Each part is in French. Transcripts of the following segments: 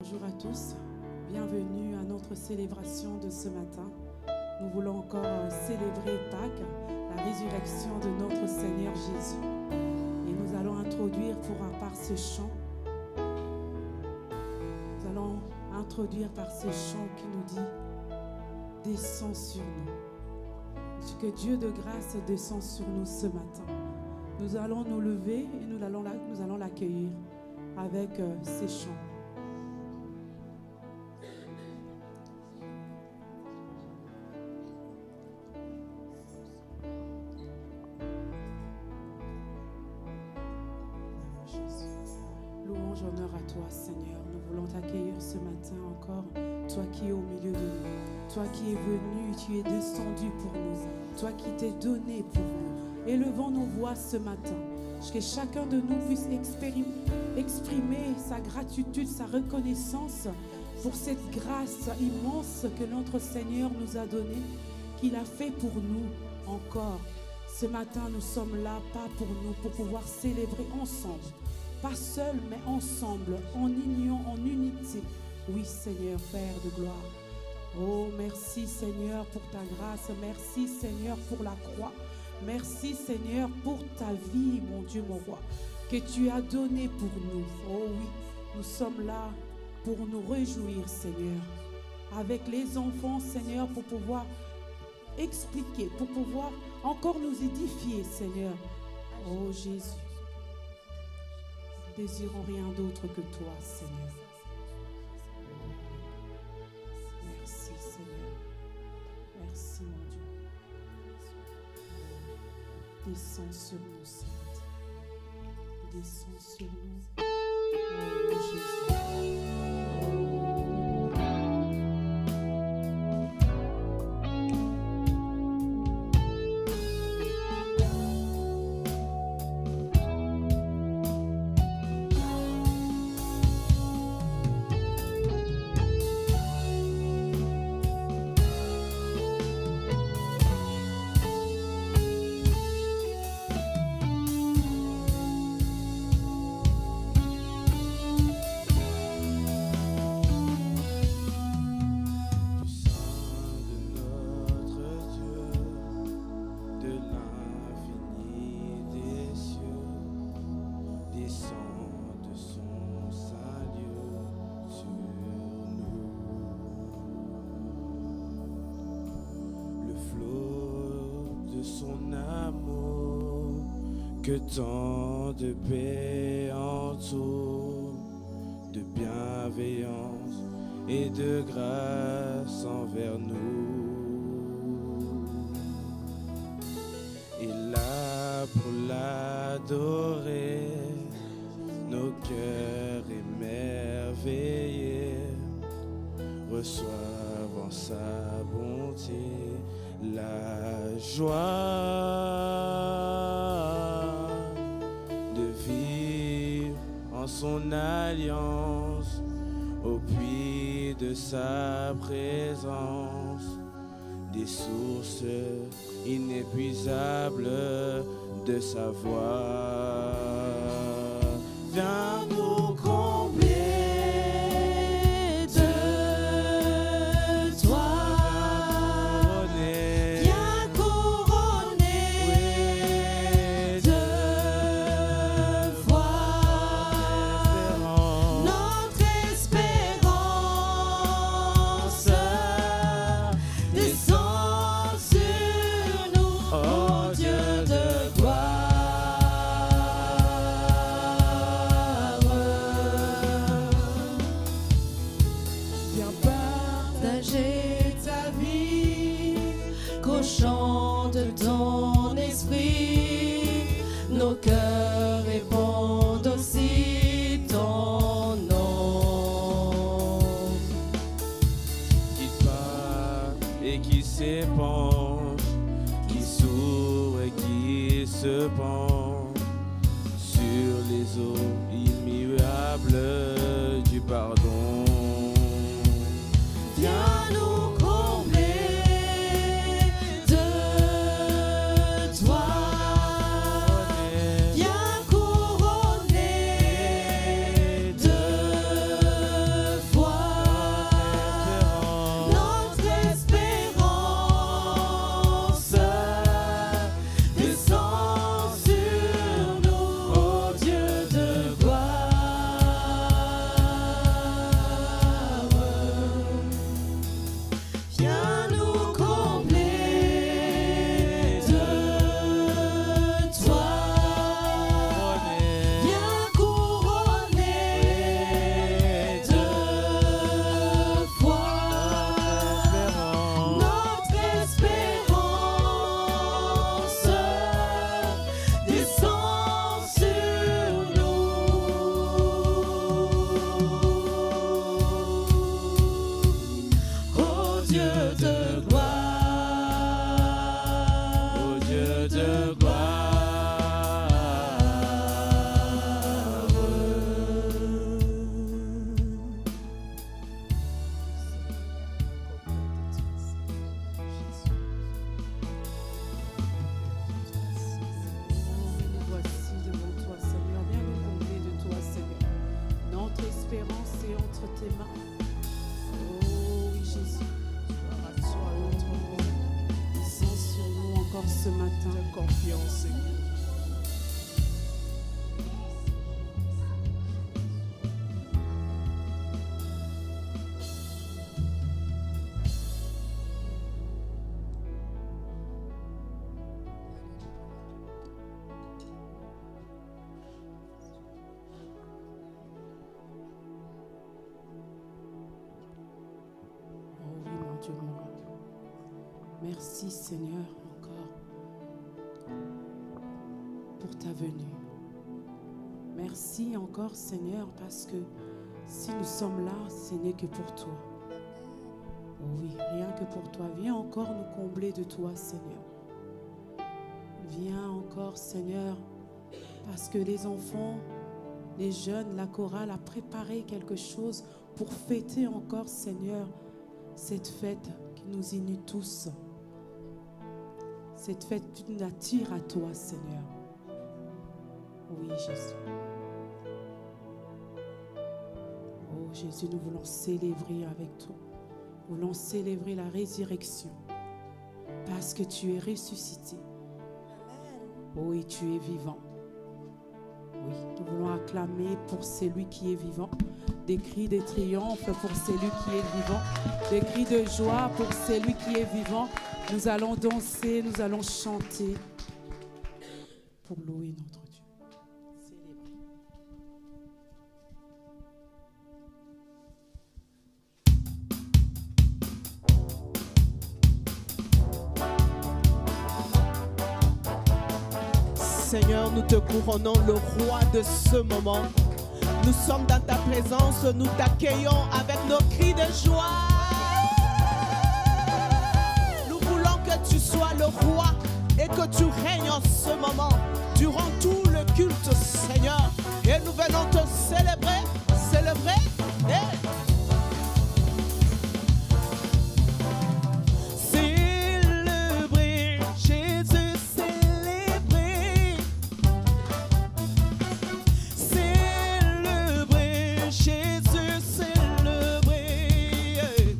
Bonjour à tous, bienvenue à notre célébration de ce matin. Nous voulons encore célébrer Pâques, la résurrection de notre Seigneur Jésus. Et nous allons introduire par ce chant, qui nous dit « Descends sur nous ». Que Dieu de grâce descend sur nous ce matin. Nous allons nous lever et nous allons l'accueillir avec ces chants. Louange, honneur à toi, Seigneur. Nous voulons t'accueillir ce matin encore. Toi qui es au milieu de nous. Toi qui es venu, tu es descendu pour nous. Toi qui t'es donné pour nous. Élevons nos voix ce matin. Que chacun de nous puisse exprimer sa gratitude, sa reconnaissance pour cette grâce immense que notre Seigneur nous a donnée, qu'il a fait pour nous encore. Ce matin, nous sommes là, pas pour nous, pour pouvoir célébrer ensemble. Pas seul, mais ensemble, en union, en unité. Oui, Seigneur, Père de gloire. Oh, merci, Seigneur, pour ta grâce. Merci, Seigneur, pour la croix. Merci, Seigneur, pour ta vie, mon Dieu, mon roi, que tu as donné pour nous. Oh oui, nous sommes là pour nous réjouir, Seigneur, avec les enfants, Seigneur, pour pouvoir expliquer, pour pouvoir encore nous édifier, Seigneur. Oh Jésus. Nous désirons rien d'autre que toi, Seigneur. Merci, Seigneur. Merci, mon Dieu. Descends sur nous, Seigneur. Descends sur nous. Oh, Jésus. Que tant de paix entoure, de bienveillance et de grâce envers nous. Et là pour l'adorer, nos cœurs émerveillés reçoivent en sa bonté la joie en son alliance, au puits de sa présence, des sources inépuisables de sa voix. Viens nous combler de toi. Qui s'ouvre et qui se penche sur les eaux immuables du pardon. Viens nous combler de toi. Viens couronner de foi. tes mains. Oh oui, Jésus. Gloire à toi, notre roi. Descends sur nous encore ce matin. De confiance, Seigneur. Oh oui, mon Dieu, mon roi. Merci Seigneur encore pour ta venue. Merci encore Seigneur parce que si nous sommes là, ce n'est que pour toi. Oh oui, rien que pour toi. Viens encore nous combler de toi Seigneur. Viens encore Seigneur parce que les enfants, les jeunes, la chorale a préparé quelque chose pour fêter encore Seigneur cette fête qui nous unit tous. Cette fête qui nous attire à toi, Seigneur. Oui, Jésus. Oh, Jésus, nous voulons célébrer avec toi. Nous voulons célébrer la résurrection. Parce que tu es ressuscité. Oh, et tu es vivant. Oui, nous voulons acclamer pour celui qui est vivant. Des cris de triomphe pour celui qui est vivant. Des cris de joie pour celui qui est vivant. Nous allons danser, nous allons chanter pour louer notre Dieu. Célébrer. Seigneur, nous te couronnons le roi de ce moment. Nous sommes dans ta présence, nous t'accueillons avec nos cris de joie. Nous voulons que tu sois le roi et que tu règnes en ce moment durant tout le culte, Seigneur. Et nous venons te célébrer, célébrer. Célébrer, Jésus, célébrer. Célébrer, Jésus, célébrer.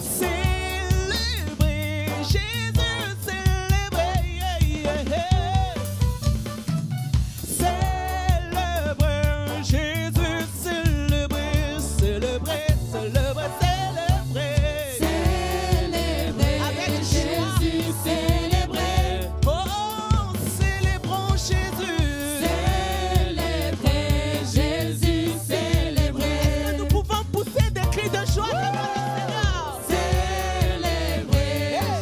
Célébrer, Jésus, célébrer. Célébrer, Jésus, célébrer. Célébrer, célébrer, célébrer. Avec Jésus, célébrer. Oh, célébrons Jésus. Jésus, célébrer. Est-ce que nous pouvons pousser des cris de joie devant le Seigneur?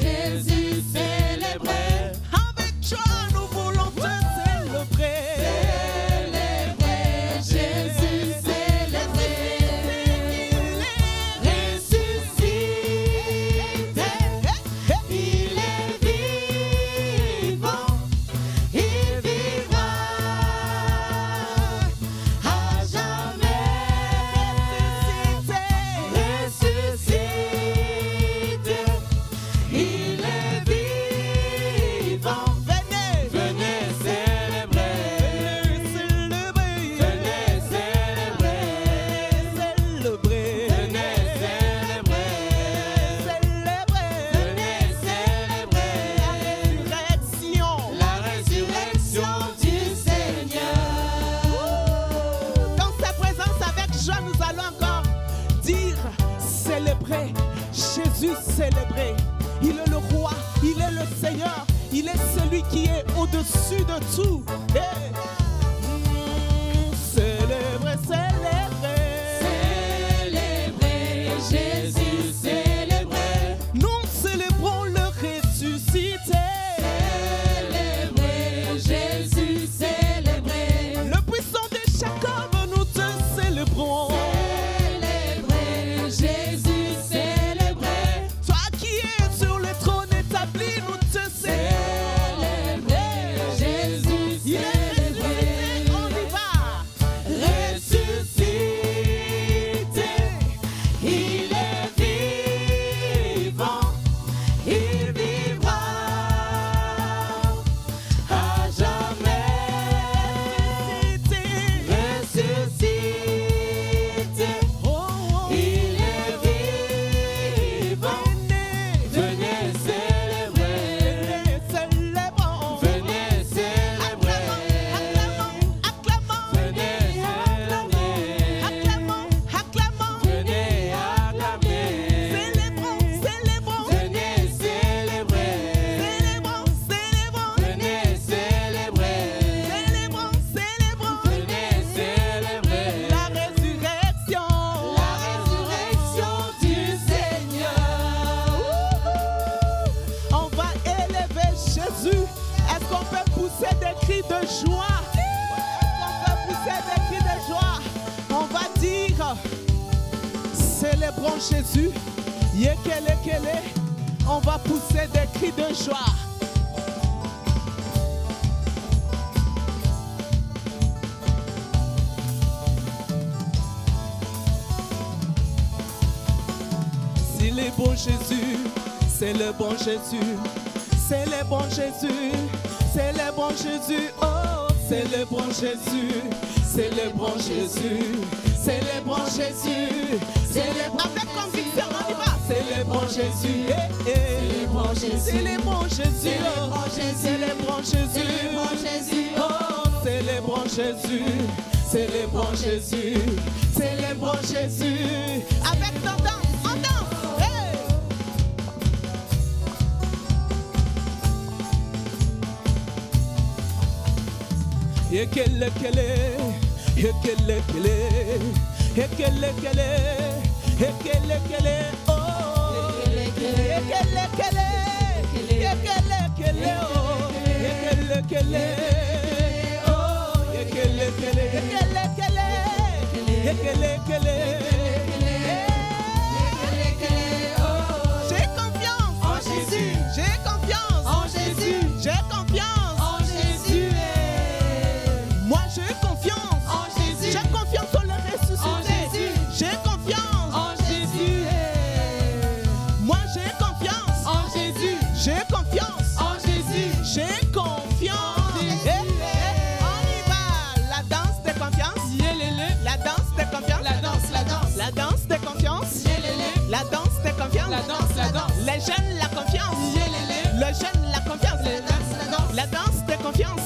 Jésus, célébrer. Avec joie, nous voulons te célébrer. Jésus, célébrer. Ressuscité, il est vivant, il vivra à jamais. Ressuscité, il est vivant. Venez célébrer. Venez célébrer. Venez célébrer. La résurrection du Seigneur. Dans sa présence avec joie, nous allons encore dire célébrer. Jésus célébrer. Il est le roi, il est le Seigneur, il est celui qui est au-dessus de tout. Hey. Célébrer, célébrer. Célébrer, Jésus, célébrer. Nous célébrons le ressuscité. Célébrer, Jésus, célébrer. Le puissant de Jacob, nous te célébrons. Célébrer, Jésus, célébrer. Toi qui es sur le trône établi, nous te célébrons. Célébrer, Jésus, Il est célébrer. cris de joie. On peut pousser des cris de joie. On va dire, célébrons Jésus. Yekele kele. On va pousser des cris de joie. C'est le bon Jésus, c'est le bon Jésus, c'est le bon Jésus, c'est le bon Jésus, oh, c'est le bon Jésus, c'est le bon Jésus, c'est le bon Jésus, c'est le bon avec conviction, on y va, c'est le bon Jésus, c'est le bon Jésus, c'est le bon Jésus, c'est le bon Jésus, oh, c'est le bon Jésus, c'est le bon Jésus, c'est le bon Jésus, avec ton danse. Yekele kele, yekele kele, yekele kele, yekele kele, oh, yekele kele, yekele kele, oh, yekele kele, oh, yekele kele, yekele kele, yekele kele. J'ai confiance en Jésus, j'ai confiance en Jésus, j'ai confiance en Jésus. Moi j'ai confiance en Jésus, j'ai confiance en le ressuscité, j'ai confiance en Jésus. Moi j'ai confiance en Jésus, j'ai confiance en Jésus, j'ai confiance. On y va, la danse de confiance, la danse de confiance, la danse de confiance, la danse de confiance, les jeunes la confiance, le jeune la confiance, la danse de confiance,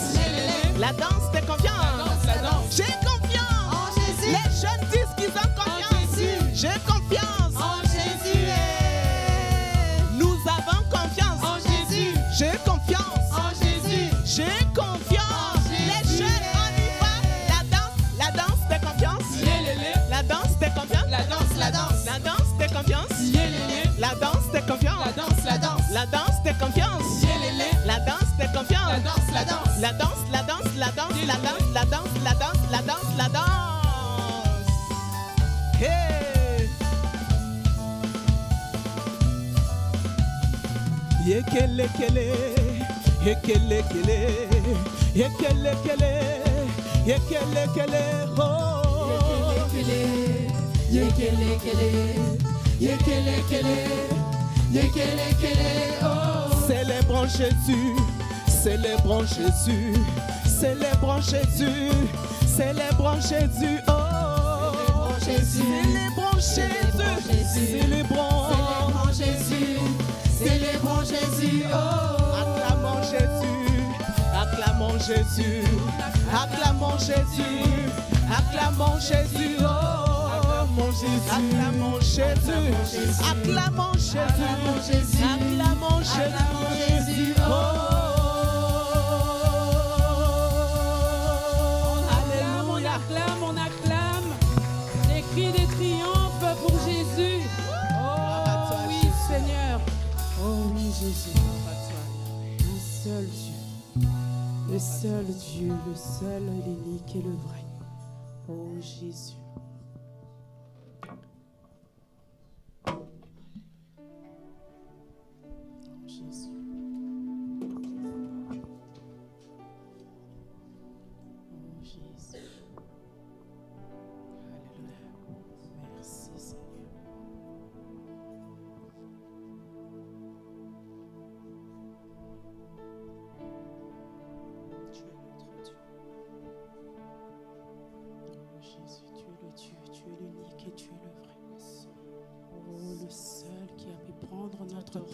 la danse de confiance, j'ai confiance en Jésus, les jeunes disent qu'ils ont confiance, j'ai confiance en Jésus, nous avons confiance en Jésus, j'ai confiance en Jésus, j'ai confiance, les jeunes on y va, la danse de confiance, la danse de confiance, la danse de confiance, la danse de confiance, la danse de confiance, la danse de confiance, la danse, la danse. Hey. Yekele kele, yekele kele, yekele kele, yekele kele, oh. Yekele kele, yekele kele, yekele kele, oh. Célébrons Jésus, célébrons Jésus, célébrons Jésus, célébrons Jésus, oh. Célébrons Jésus, célébrons Jésus, Célébrons Jésus, oh. acclamons Jésus, acclamons Jésus, acclamons Jésus, acclamons Jésus, oh. Acclamons Jésus, acclamons Jésus, acclamons Jésus, oh. Alléluia. On acclame, des cris de triomphe pour Jésus. Oh oui, Seigneur. Oh oui, Jésus. Un seul Dieu, le seul Dieu, le seul, l'unique et le vrai. Oh Jésus.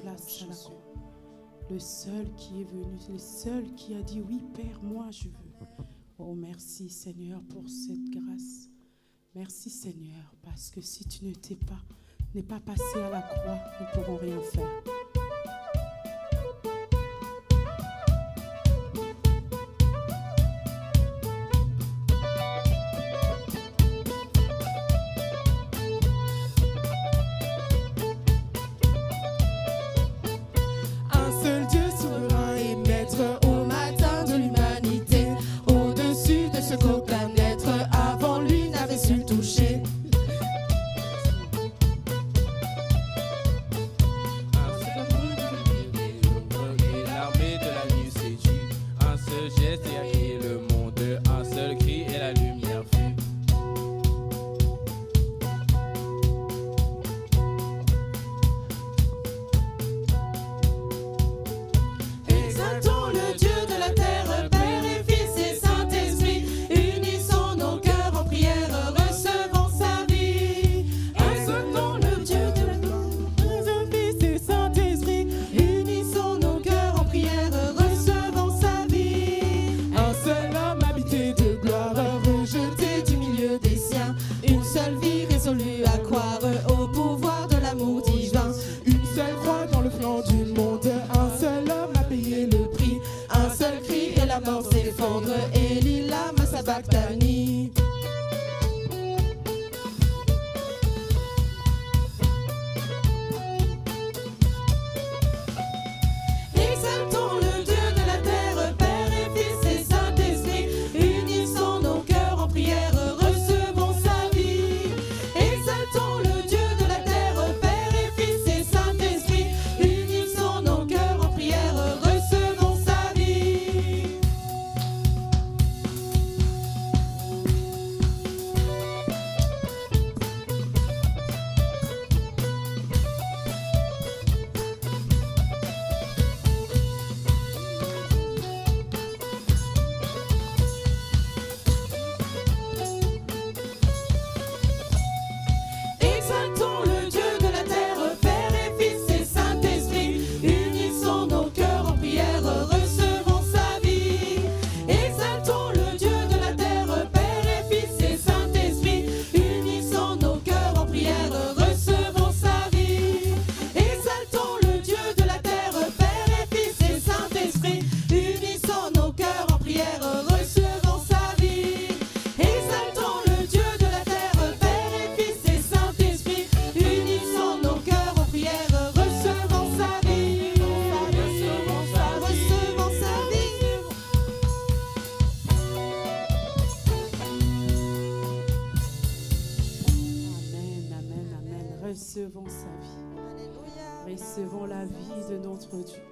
Place à la croix. Le seul qui est venu, le seul qui a dit oui Père, moi je veux. Oh merci Seigneur pour cette grâce. Merci Seigneur parce que si tu n'es pas passé à la croix, nous ne pourrons rien faire. Un seul Dieu souverain et maître au matin de l'humanité. s'effondre, Eli lama sabachthani. Exaltons le Dieu de la terre, Père et Fils et Saint-Esprit, unissons nos cœurs en prière, recevons sa vie. Exaltons le Dieu de la terre, Père et Fils et Saint-Esprit, unissons nos cœurs en prière, recevons sa vie. Exaltons le Dieu de la terre, Père et Fils et Saint-Esprit, unissons nos cœurs en prière, recevons sa vie. Exaltons le Dieu de la terre, Père et Fils et Saint-Esprit, unissons nos cœurs en prière, recevons sa vie. Exaltons le Dieu de la terre, Père et Fils et Saint-Esprit, unissons nos cœurs en prière, recevons sa vie. Exaltons le Dieu de la terre, Père et Fils et Saint-Esprit, unissons nos cœurs en prière, recevons sa vie. Recevons sa vie. Amen, amen, amen. Recevons sa vie. Recevons la vie de notre Dieu.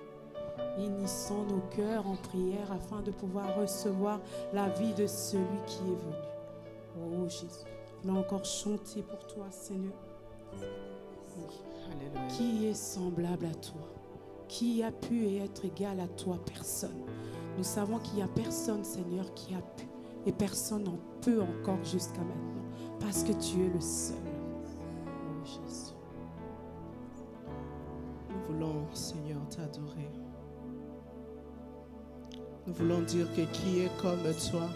Unissons nos cœurs en prière afin de pouvoir recevoir la vie de celui qui est venu. Oh Jésus, on a encore chanté pour toi, Seigneur. Alléluia. Qui est semblable à toi? Qui a pu être égal à toi? Personne. Nous savons qu'il n'y a personne, Seigneur, qui a pu. Et personne n'en peut encore jusqu'à maintenant. Parce que tu es le seul. Oh Jésus. Nous voulons, Seigneur, t'adorer. Nous voulons dire que qui est comme toi?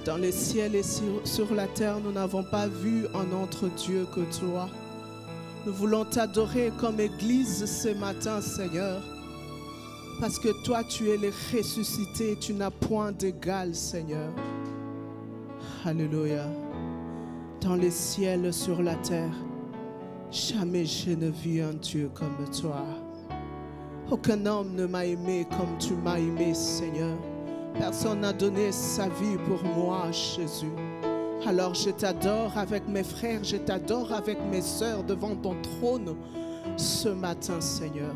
Dans les ciels et sur la terre, nous n'avons pas vu un autre Dieu que toi. Nous voulons t'adorer comme Église ce matin, Seigneur. Parce que toi, tu es le ressuscité, tu n'as point d'égal, Seigneur. Alléluia. Dans les ciels, sur la terre, jamais je ne vis un Dieu comme toi. Aucun homme ne m'a aimé comme tu m'as aimé, Seigneur. Personne n'a donné sa vie pour moi, Jésus. Alors je t'adore avec mes frères, je t'adore avec mes sœurs devant ton trône ce matin, Seigneur.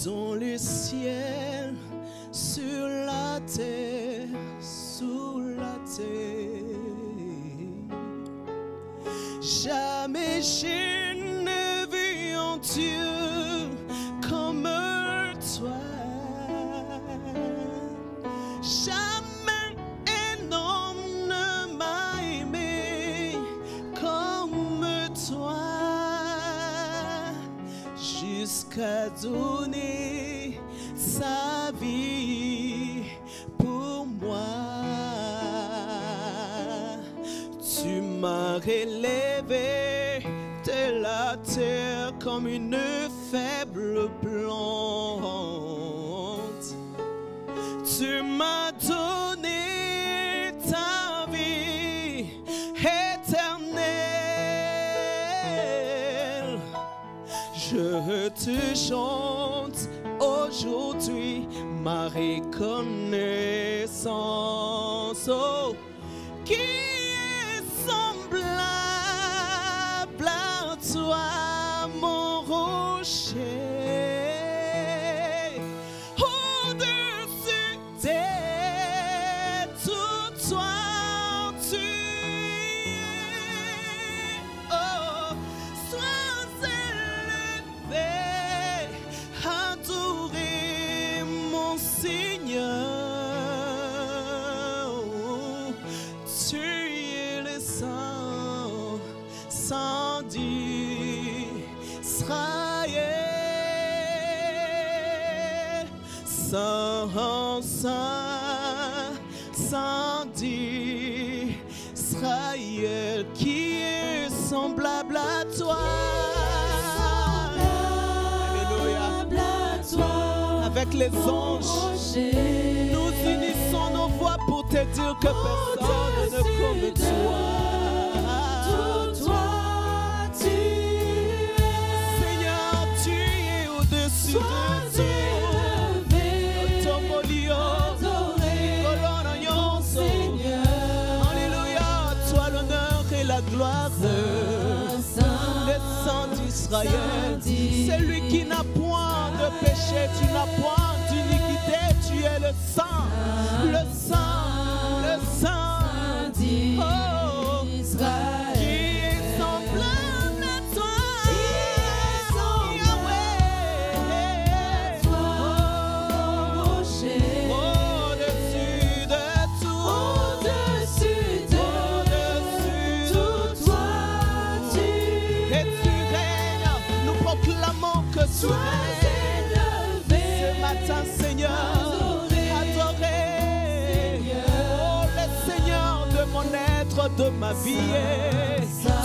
Dans les ciels, sur la terre, sous la terre, jamais je ne vis en Dieu comme toi. Jamais un homme ne m'a aimé comme toi. Jusqu'à donner sa vie pour moi. Tu m'as relevé de la terre comme une faible plante. Tu m'as donné ta vie éternelle. Je te chante aujourd'hui ma reconnaissance. Oh, qui est semblable à toi, mon rocher? Au-dessus de tout toi, tu es. Oh, sois élevé, adoré, mon Seigneur. Tu es le Saint, Saint d'Israël. Saint, Saint, Saint d'Israël, qui est semblable à toi. Alléluia. Avec les anges, nous unissons nos voix pour te dire que personne ne comme toi. Seigneur, tu es au-dessus de tout. Gloire, le sang d'Israël, c'est lui qui n'a point de péché, tu n'as point d'iniquité, tu es le sang d'Israël, qui est semblable à toi, Yahweh, au-dessus de tout. Proclamons que tu règnes ce matin, Seigneur, adoré, oh le Seigneur de mon être, de ma vie.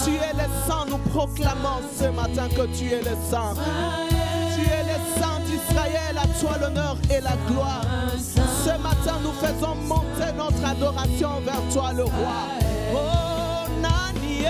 Tu es le sang, nous proclamons ce matin que tu es le sang. Tu es le sang d'Israël, à toi l'honneur et la gloire. Ce matin, nous faisons monter notre adoration vers toi, le roi. Oh, Nani.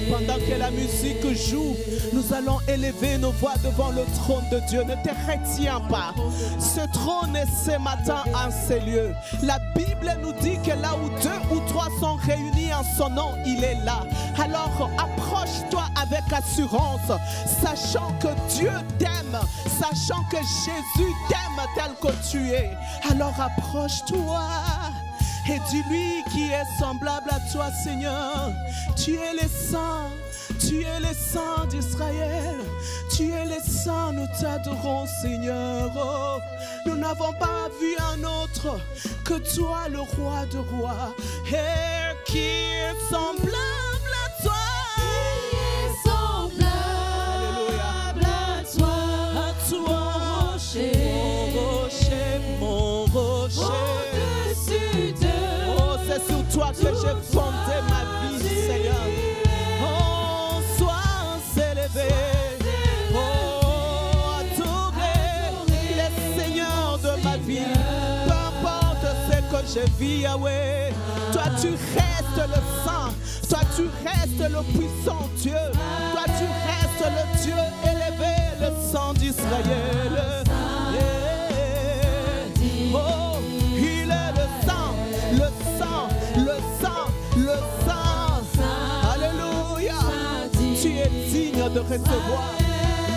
Pendant que la musique joue, nous allons élever nos voix devant le trône de Dieu. Ne te retiens pas. Ce trône est ce matin en ces lieux. La Bible nous dit que là où 2 ou 3 sont réunis en son nom, il est là. Alors approche-toi avec assurance, sachant que Dieu t'aime, sachant que Jésus t'aime tel que tu es. Alors approche-toi et dis-lui qui est semblable à toi, Seigneur. Tu es le sang, tu es le sang d'Israël. Tu es le sang, nous t'adorons, Seigneur. Oh, nous n'avons pas vu un autre que toi, le roi de rois, et qui est semblable à toi. Qui est semblable à toi, rocher, mon rocher. Au-dessus de C'est sur toi que j'ai fondé ma vie, Seigneur. Oh, sois élevé, oh, adoré, le Seigneur de ma vie. Peu importe ce que je vis, Yahweh. Toi, tu restes le saint. Toi, tu restes le puissant Dieu. Toi, tu restes le Dieu élevé, le sang d'Israël. Oh, il est le sang, le sang, le sang, le sang. Alléluia. Tu es digne de recevoir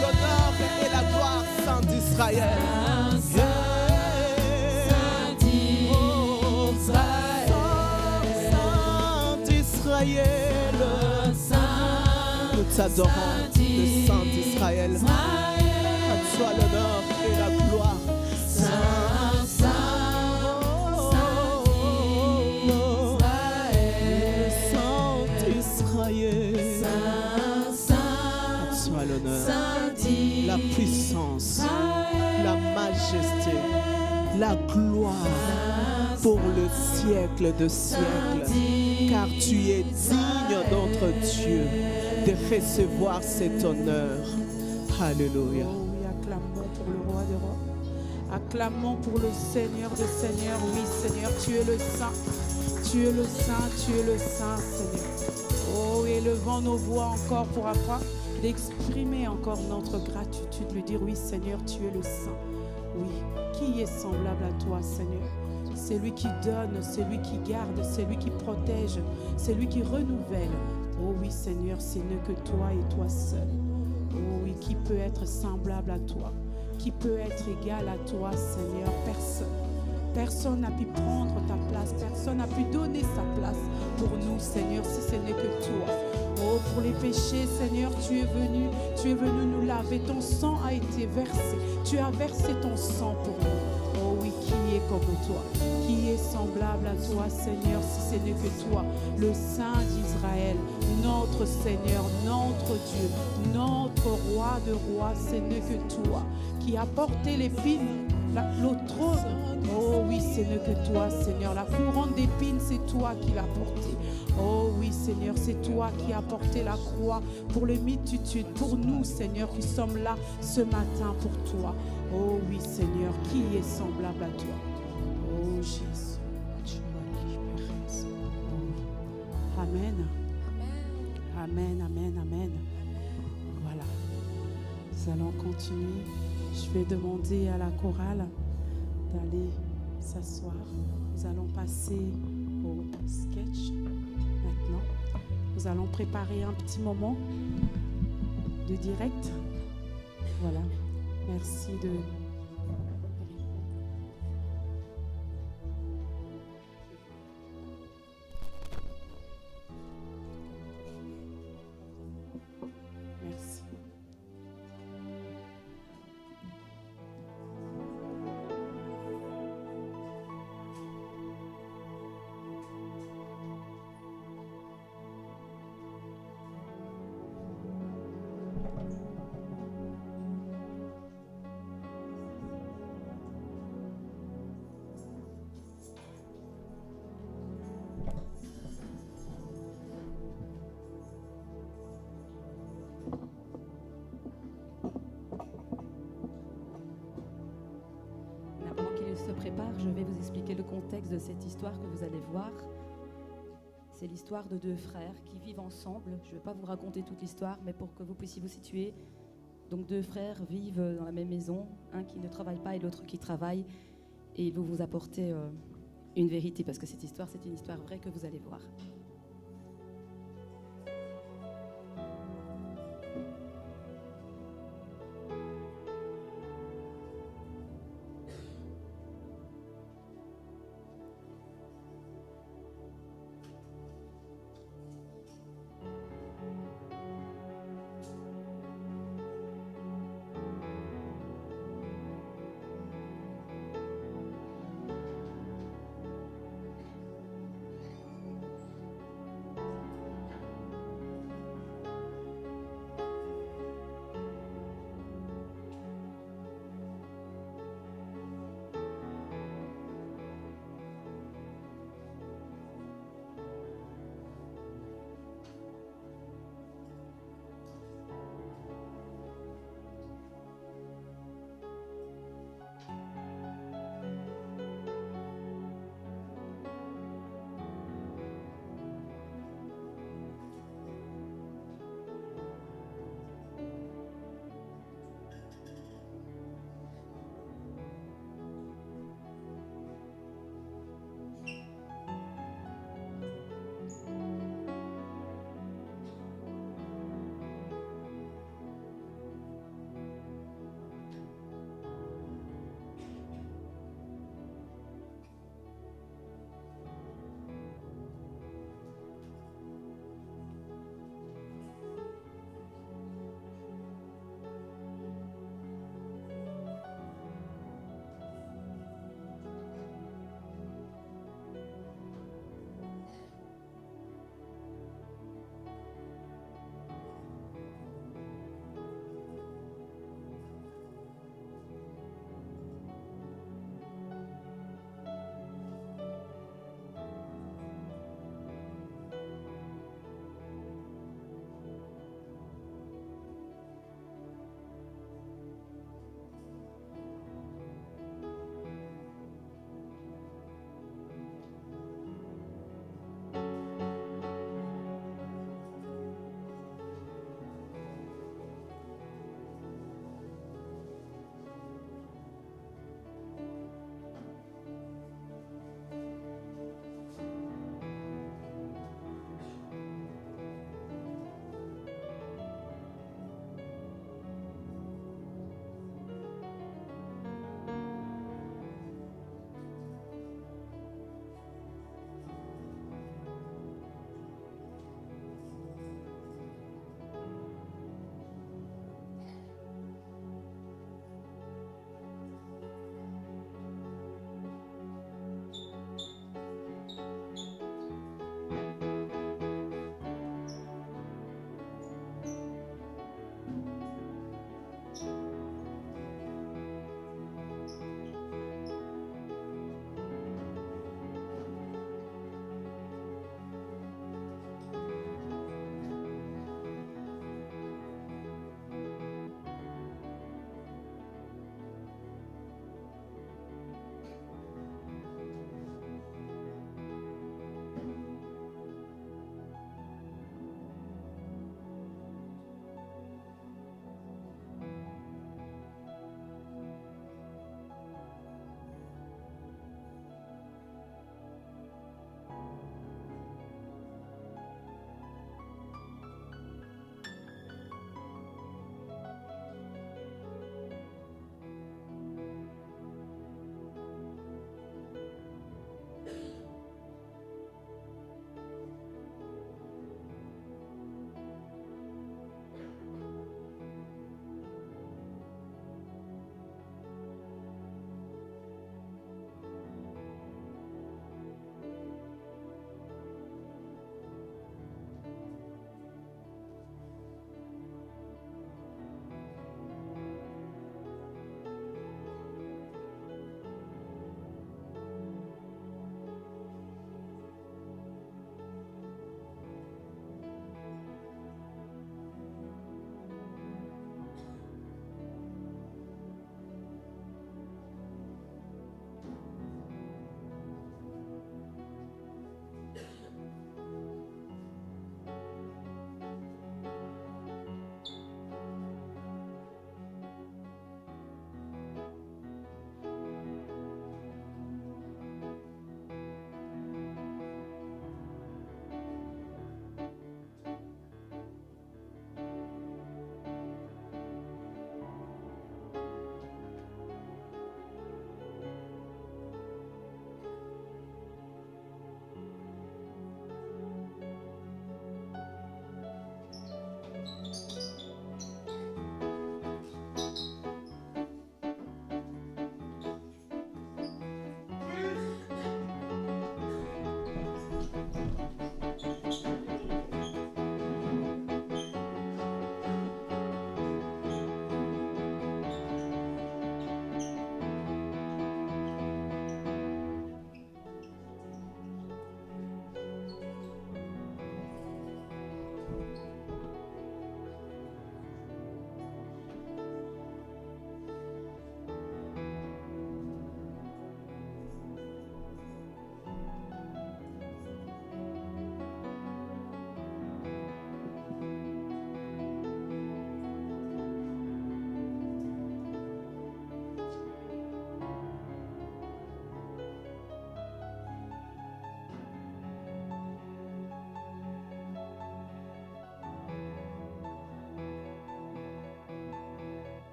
l'honneur et la gloire, sang d'Israël. Sang d'Israël. Nous t'adorons, le sang d'Israël. À toi l'honneur et la gloire. La puissance, la majesté, la gloire pour le siècle de siècles, car tu es digne, notre Dieu, de recevoir cet honneur. Alléluia. Oh, oui, acclamons pour le roi des rois. Acclamons pour le Seigneur des seigneurs. Oui, Seigneur, tu es le saint. Tu es le saint, tu es le saint, Seigneur. Oh, élevons nos voix encore pour afin d'exprimer encore notre gratitude, lui dire oui Seigneur, tu es le saint. Oui, qui est semblable à toi, Seigneur? C'est lui qui donne, c'est lui qui garde, c'est lui qui protège, c'est lui qui renouvelle. Oh oui, Seigneur, ce n'est que toi et toi seul. Oh oui, qui peut être semblable à toi? Qui peut être égal à toi, Seigneur? Personne. Personne n'a pu prendre ta place. Personne n'a pu donner sa place pour nous, Seigneur, si ce n'est que toi. Oh, pour les péchés, Seigneur, tu es venu nous laver. Ton sang a été versé. Tu as versé ton sang pour nous. Oh oui, qui est comme toi? Qui est semblable à toi, Seigneur, si ce n'est que toi, le Saint d'Israël, notre Seigneur, notre Dieu, notre Roi de rois, ce n'est que toi, qui a porté l'épine, le trône. Oh oui, ce n'est que toi, Seigneur. La couronne d'épines, c'est toi qui l'as portée. Oh oui, Seigneur, c'est toi qui as porté la croix pour les multitudes, pour nous, Seigneur, qui sommes là ce matin pour toi. Oh oui, Seigneur, qui est semblable à toi? Oh Jésus, tu as libéré. Oh. Amen. Amen, amen, amen. Voilà. Nous allons continuer. Je vais demander à la chorale d'aller s'asseoir. Nous allons passer au sketch maintenant. Nous allons préparer un petit moment de direct. Voilà. Merci de... Merci. Pendant qu'il se prépare, je vais vous expliquer le contexte de cette histoire que vous allez voir. C'est l'histoire de deux frères qui vivent ensemble. Je ne vais pas vous raconter toute l'histoire, mais pour que vous puissiez vous situer. Donc deux frères vivent dans la même maison, un qui ne travaille pas et l'autre qui travaille. Et ils vont vous apporter une vérité, parce que cette histoire, c'est une histoire vraie que vous allez voir.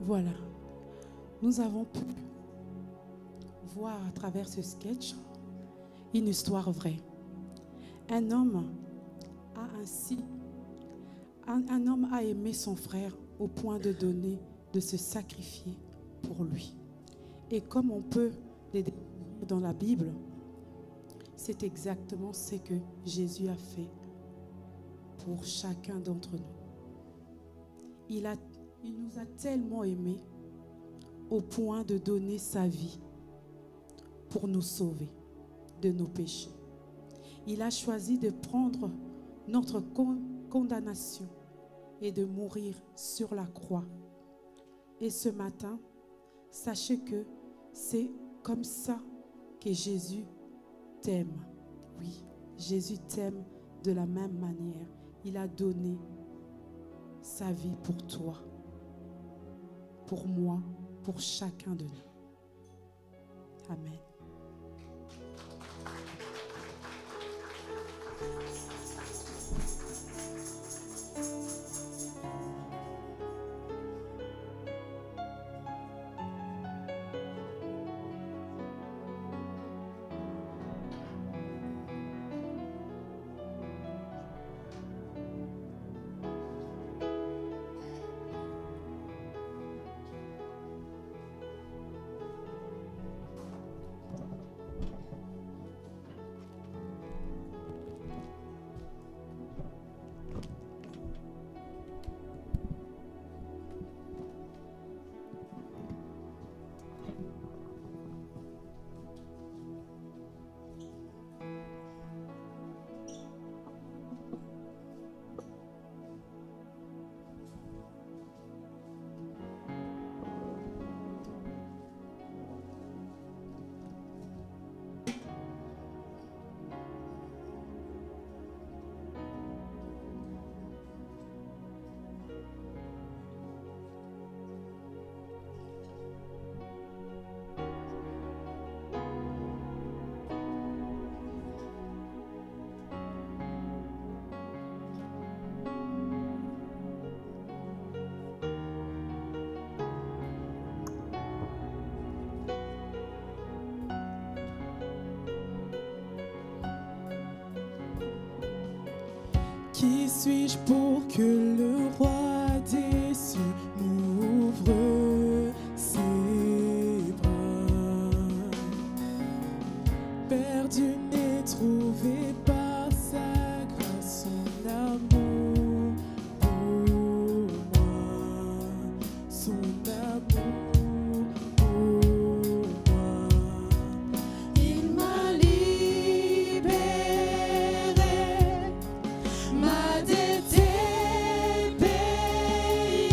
Voilà. Nous avons pu voir à travers ce sketch une histoire vraie. Un homme a aimé son frère au point de donner, de se sacrifier pour lui. Et comme on peut les découvrir dans la Bible, c'est exactement ce que Jésus a fait pour chacun d'entre nous. Il nous a tellement aimés au point de donner sa vie pour nous sauver de nos péchés. Il a choisi de prendre notre condamnation et de mourir sur la croix. Et ce matin, sachez que c'est comme ça que Jésus t'aime. Oui, Jésus t'aime de la même manière. Il a donné sa vie pour toi, pour moi, pour chacun de nous. Amen. Qui suis-je pour que le roi des cieux m'ouvre ses bras? Perdu mais trouvé par sa grâce, son amour pour moi, son amour pour moi. Il m'a libéré, ma dette est payée.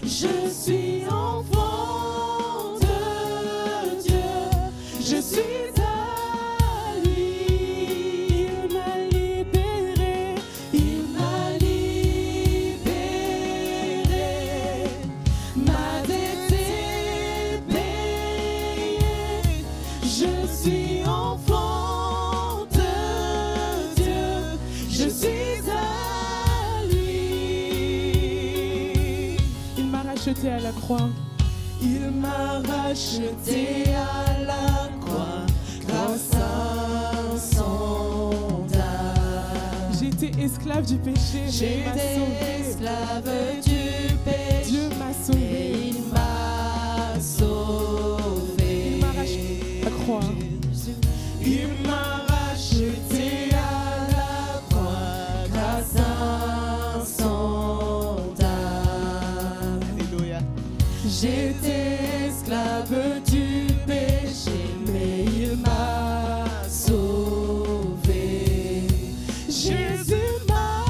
Je suis enfant de Dieu, je suis à lui. Il m'a libéré, il m'a libéré, ma dette est payée. Je suis enfant de Dieu, je suis à lui. Il m'a racheté à la croix. Il m'a racheté à la croix grâce à son âme. J'étais esclave du péché, mais il m'a J'étais sauvé. esclave du péché, Dieu m'a sauvé. il m'a sauvé. Il m'a racheté à la croix. Il m'a racheté à la croix Grâce à son âme. Alléluia. J'étais esclave du péché, mais il m'a sauvé. Jésus m'a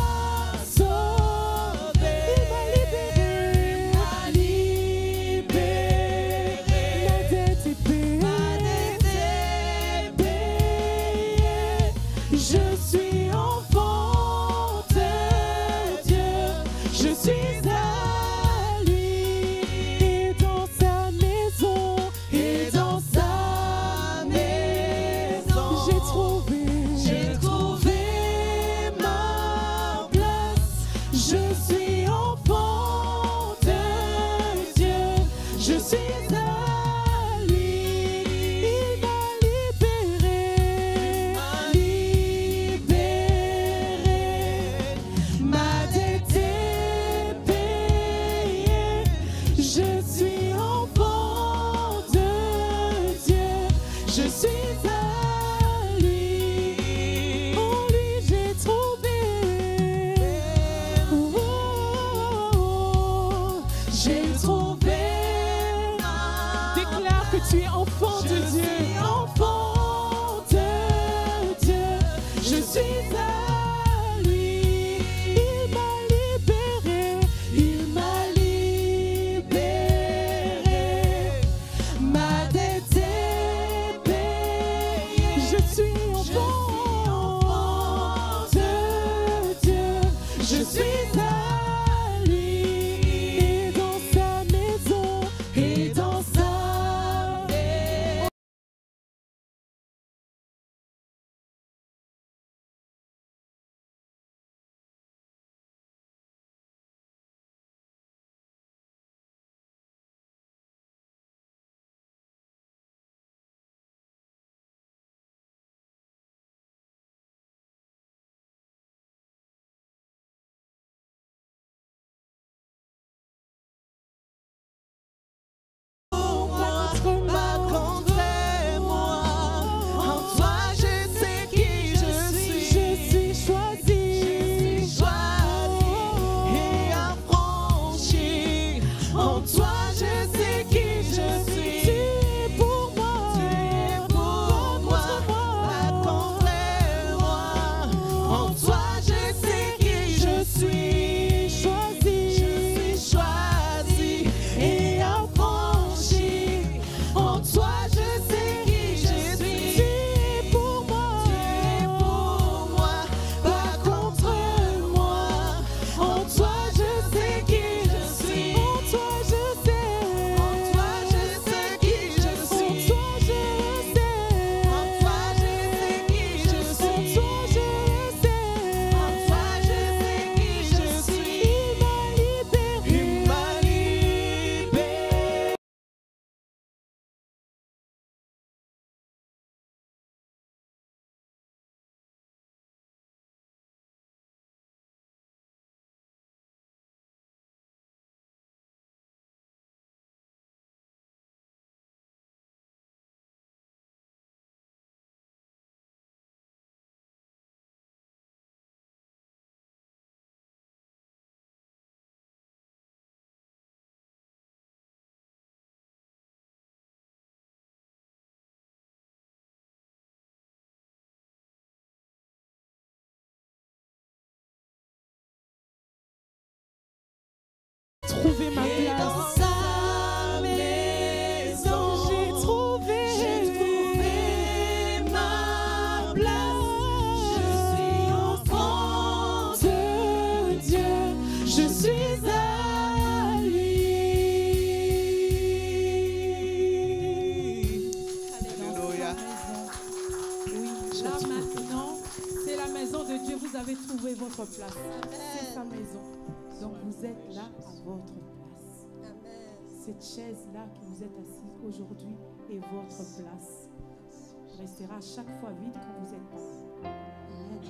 sauvé. à lui. En lui j'ai trouvé. Oh, oh, oh, j'ai trouvé. Déclare que tu es enfant de Dieu. Enfant de Dieu. Je suis à lui. Il m'a libéré. Il m'a libéré. Ma dette est payée. Je suis enfant de Dieu. Je suis à lui. Et dans sa maison. Et dans sa maison. Pas contre moi. En toi je sais qui je suis. Je suis choisi. Et affranchi. En toi je sais qui je suis. Tu es pour moi. Tu es pour moi. Pas contre moi. En toi je sais qui je suis. Choisi. Je suis choisi. Et affranchi. En toi je sais qui je suis. Tu es pour moi. Tu es pour moi. Pas contre moi. En toi je sais qui je suis. En toi je sais. En toi je sais qui je suis. En toi je sais. En toi je sais qui je suis. En toi je sais. En toi je sais qui je suis. Il m'a libéré. Il m'a libéré. Trouver ma place. Dans sa maison, j'ai trouvé ma place. Je suis enfant de Dieu. Je suis à lui. Alléluia. Oui, là maintenant, c'est la maison de Dieu. Vous avez trouvé votre place. C'est sa maison. Donc vous êtes là à votre place. Cette chaise-là que vous êtes assis aujourd'hui est votre place. Restera chaque fois vide quand vous êtes pas. Amen.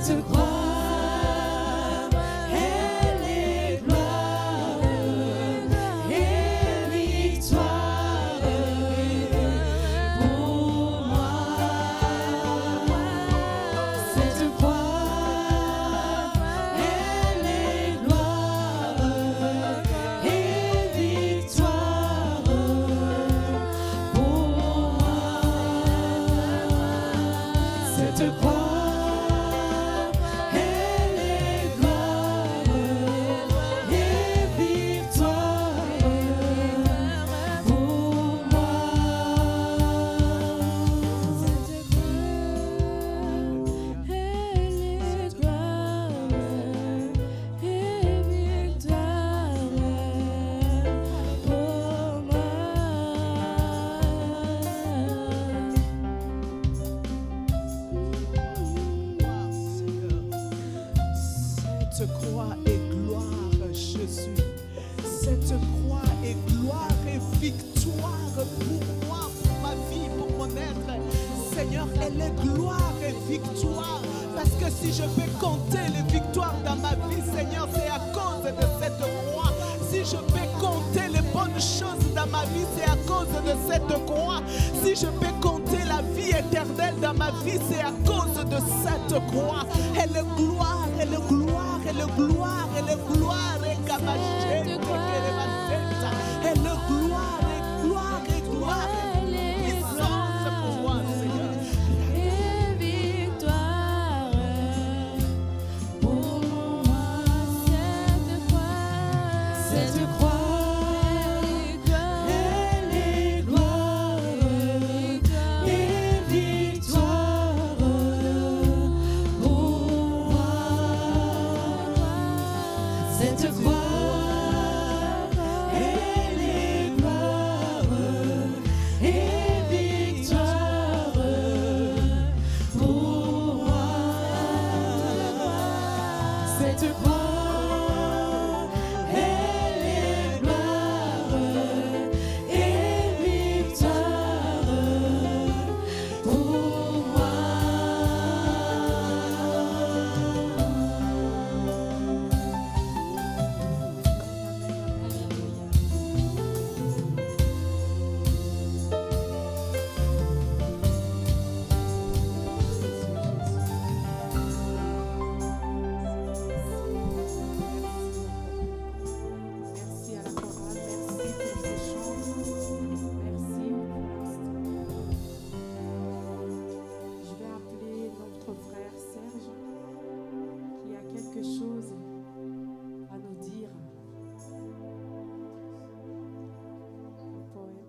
Cette croix, elle est gloire et victoire pour moi. Cette croix, elle est gloire et victoire pour moi. Cette croix. Cette croix est gloire, Jésus. Cette croix est gloire et victoire pour moi, pour ma vie, pour mon être. Seigneur, elle est gloire et victoire. Parce que si je peux compter les victoires dans ma vie, Seigneur, c'est à cause de cette croix. Si je peux compter les bonnes choses dans ma vie, c'est à cause de cette croix. Si je peux compter la vie éternelle dans ma vie, c'est à cause de cette croix. Elle est gloire, elle est gloire, elle est gloire, elle est gloire. Et elle est gloire, et gloire, et gloire. Puissance pour moi, Seigneur. Et victoire pour moi. Cette croix, elle est gloire et victoire pour moi. Cette croix, elle est gloire et victoire pour moi. Cette croix, elle est gloire et victoire pour moi. Merci à la chorale, merci pour ces chants. Merci. Je vais appeler notre frère Serge qui a quelque chose à nous dire. Un poème.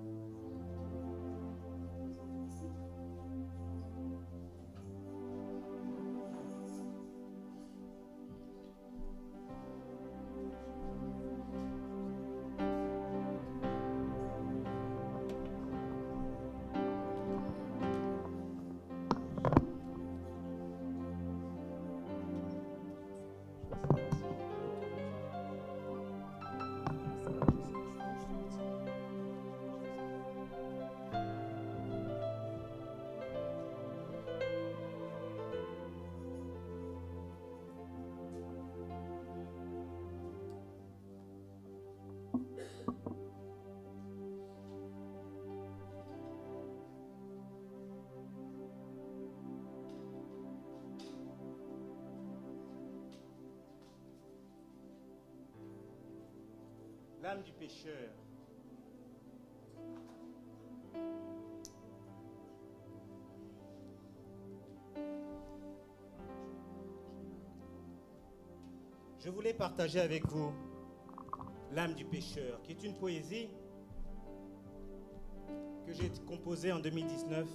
L'âme du pécheur. Je voulais partager avec vous L'âme du pécheur, qui est une poésie que j'ai composée en 2019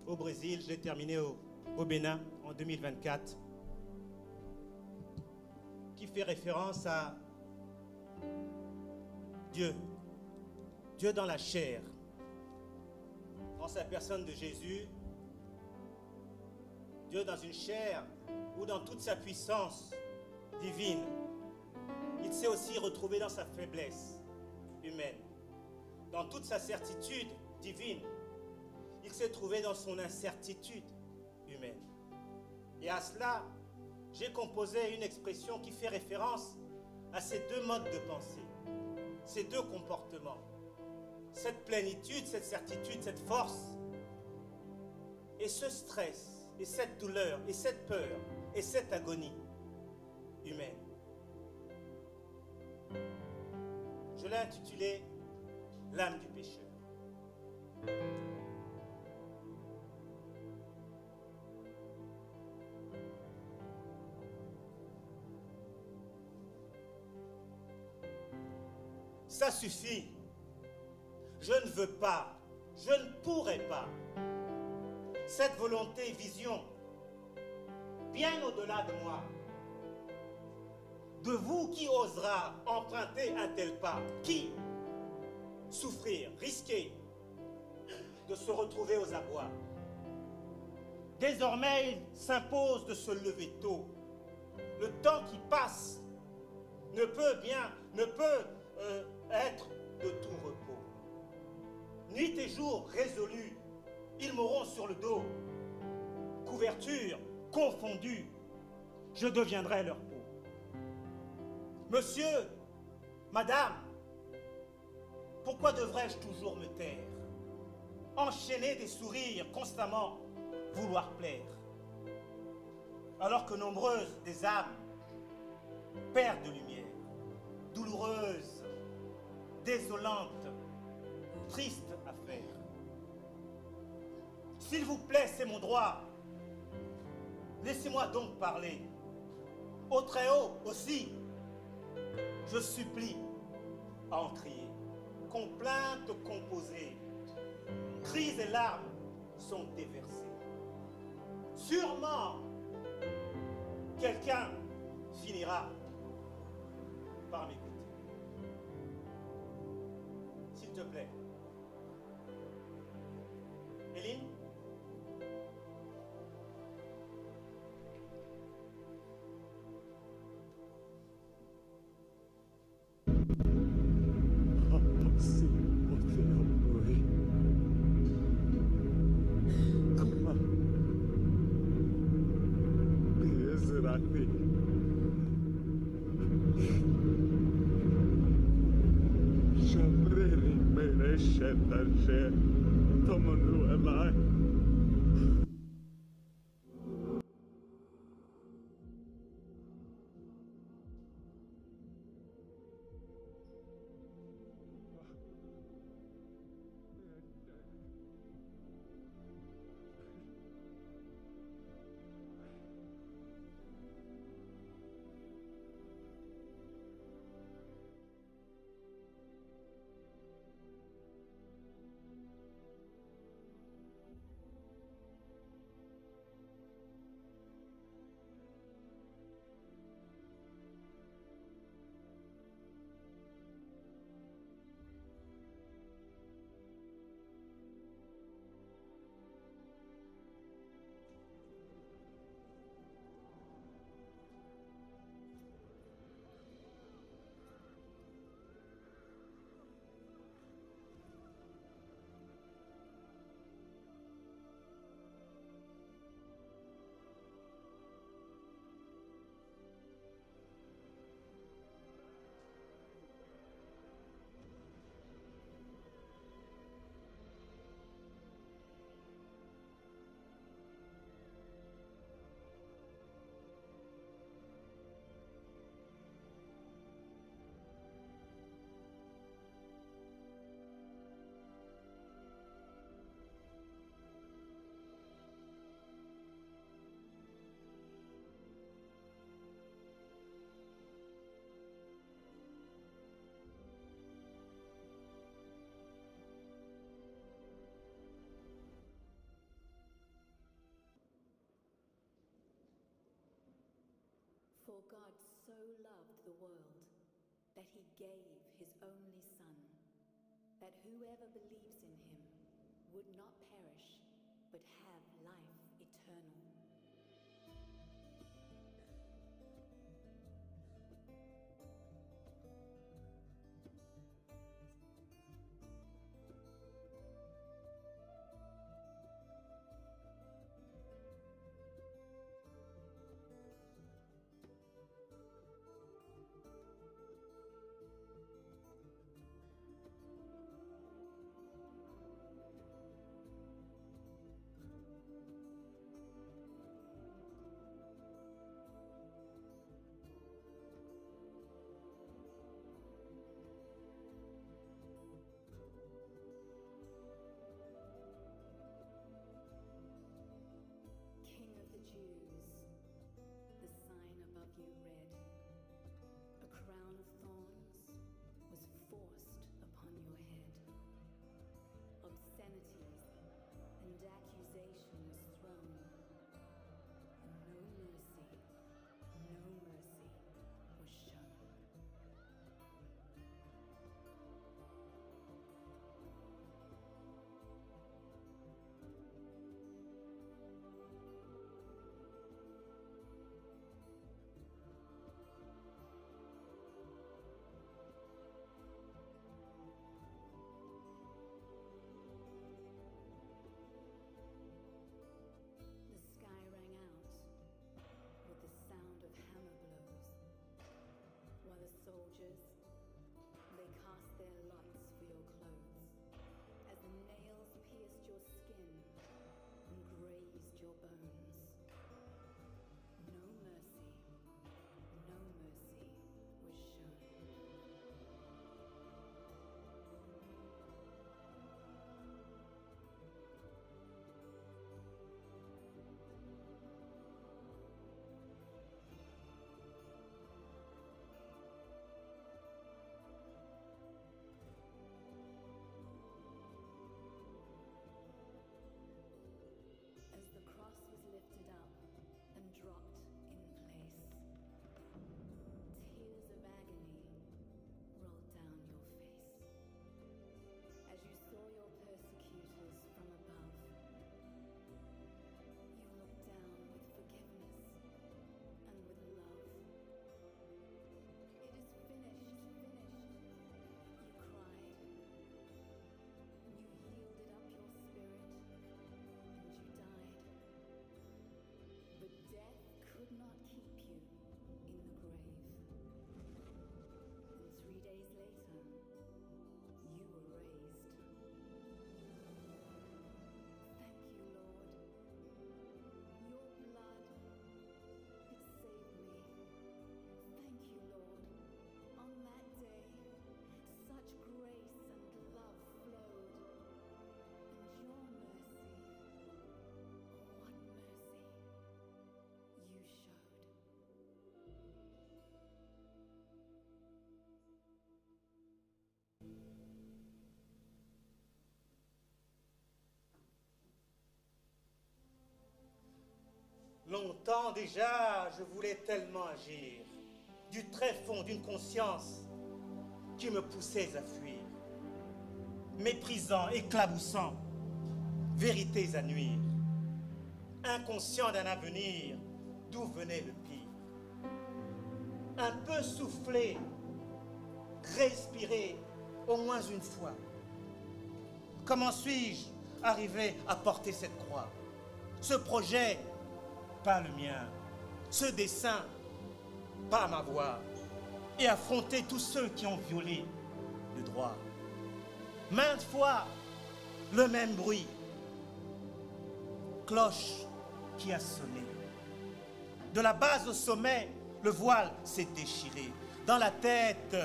au Brésil. Je l'ai terminée au Bénin en 2024, qui fait référence à Dieu, Dieu dans la chair, en sa personne de Jésus, Dieu dans une chair où dans toute sa puissance divine, il s'est aussi retrouvé dans sa faiblesse humaine. Dans toute sa certitude divine, il s'est trouvé dans son incertitude humaine. Et à cela, j'ai composé une expression qui fait référence à ces deux modes de pensée, ces deux comportements, cette plénitude, cette certitude, cette force, et ce stress, et cette douleur, et cette peur, et cette agonie humaine. Je l'ai intitulé « L'âme du pécheur ». Ça suffit. Je ne veux pas, je ne pourrai pas. Cette volonté, vision, bien au-delà de moi. De vous qui osera emprunter un tel pas, qui souffrir, risquer de se retrouver aux abois. Désormais, il s'impose de se lever tôt. Le temps qui passe ne peut être de tout repos. Nuit et jour résolus, ils m'auront sur le dos. Couverture confondue, je deviendrai leur peau. Monsieur, madame, pourquoi devrais-je toujours me taire? Enchaîner des sourires constamment, vouloir plaire. Alors que nombreuses des âmes perdent de lumière, douloureuses, désolante, triste affaire. S'il vous plaît, c'est mon droit. Laissez-moi donc parler. Au Très-Haut aussi, je supplie à en crier. Complaintes composées, cris et larmes sont déversés. Sûrement, quelqu'un finira par m'écouter. S'il te plaît. Éline? For God so loved the world that he gave his only Son, that whoever believes in him would not perish, but have life eternal. longtemps déjà, je voulais tellement agir, du très fond d'une conscience qui me poussait à fuir, méprisant, éclaboussant, vérités à nuire, inconscient d'un avenir d'où venait le pire. Un peu soufflé, respirer au moins une fois. Comment suis-je arrivé à porter cette croix? Ce projet, pas le mien. Ce dessein, pas ma voix. Et affronter tous ceux qui ont violé le droit. Maintes fois, le même bruit. Cloche qui a sonné. De la base au sommet, le voile s'est déchiré. Dans la tête,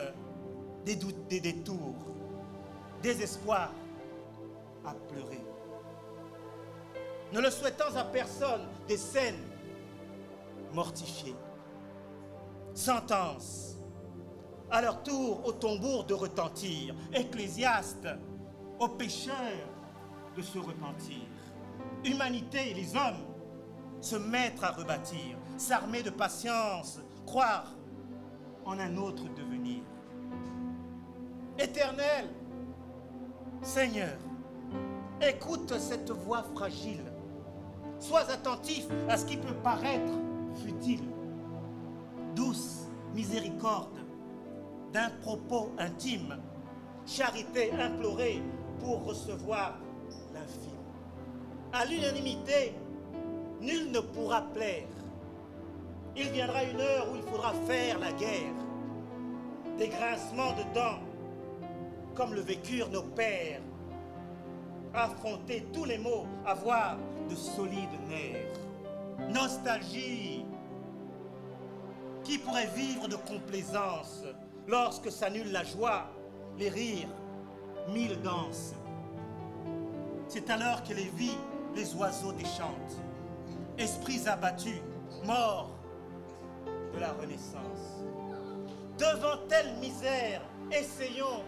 des doutes, des détours, désespoir à pleurer. Ne le souhaitant à personne, des scènes mortifiées. Sentence, à leur tour au tambour de retentir. Ecclésiaste, aux pécheurs de se repentir. Humanité et les hommes se mettre à rebâtir, s'armer de patience, croire en un autre devenir. Éternel, Seigneur, écoute cette voix fragile. Sois attentif à ce qui peut paraître futile. Douce miséricorde d'un propos intime, charité implorée pour recevoir l'infime. À l'unanimité, nul ne pourra plaire. Il viendra une heure où il faudra faire la guerre. Des grincements de dents, comme le vécurent nos pères. Affronter tous les maux, avoir de solides nerfs. Nostalgie. Qui pourrait vivre de complaisance lorsque s'annule la joie, les rires, mille danses? C'est alors que les vies, les oiseaux déchantent. Esprits abattus, morts de la Renaissance. Devant telle misère, essayons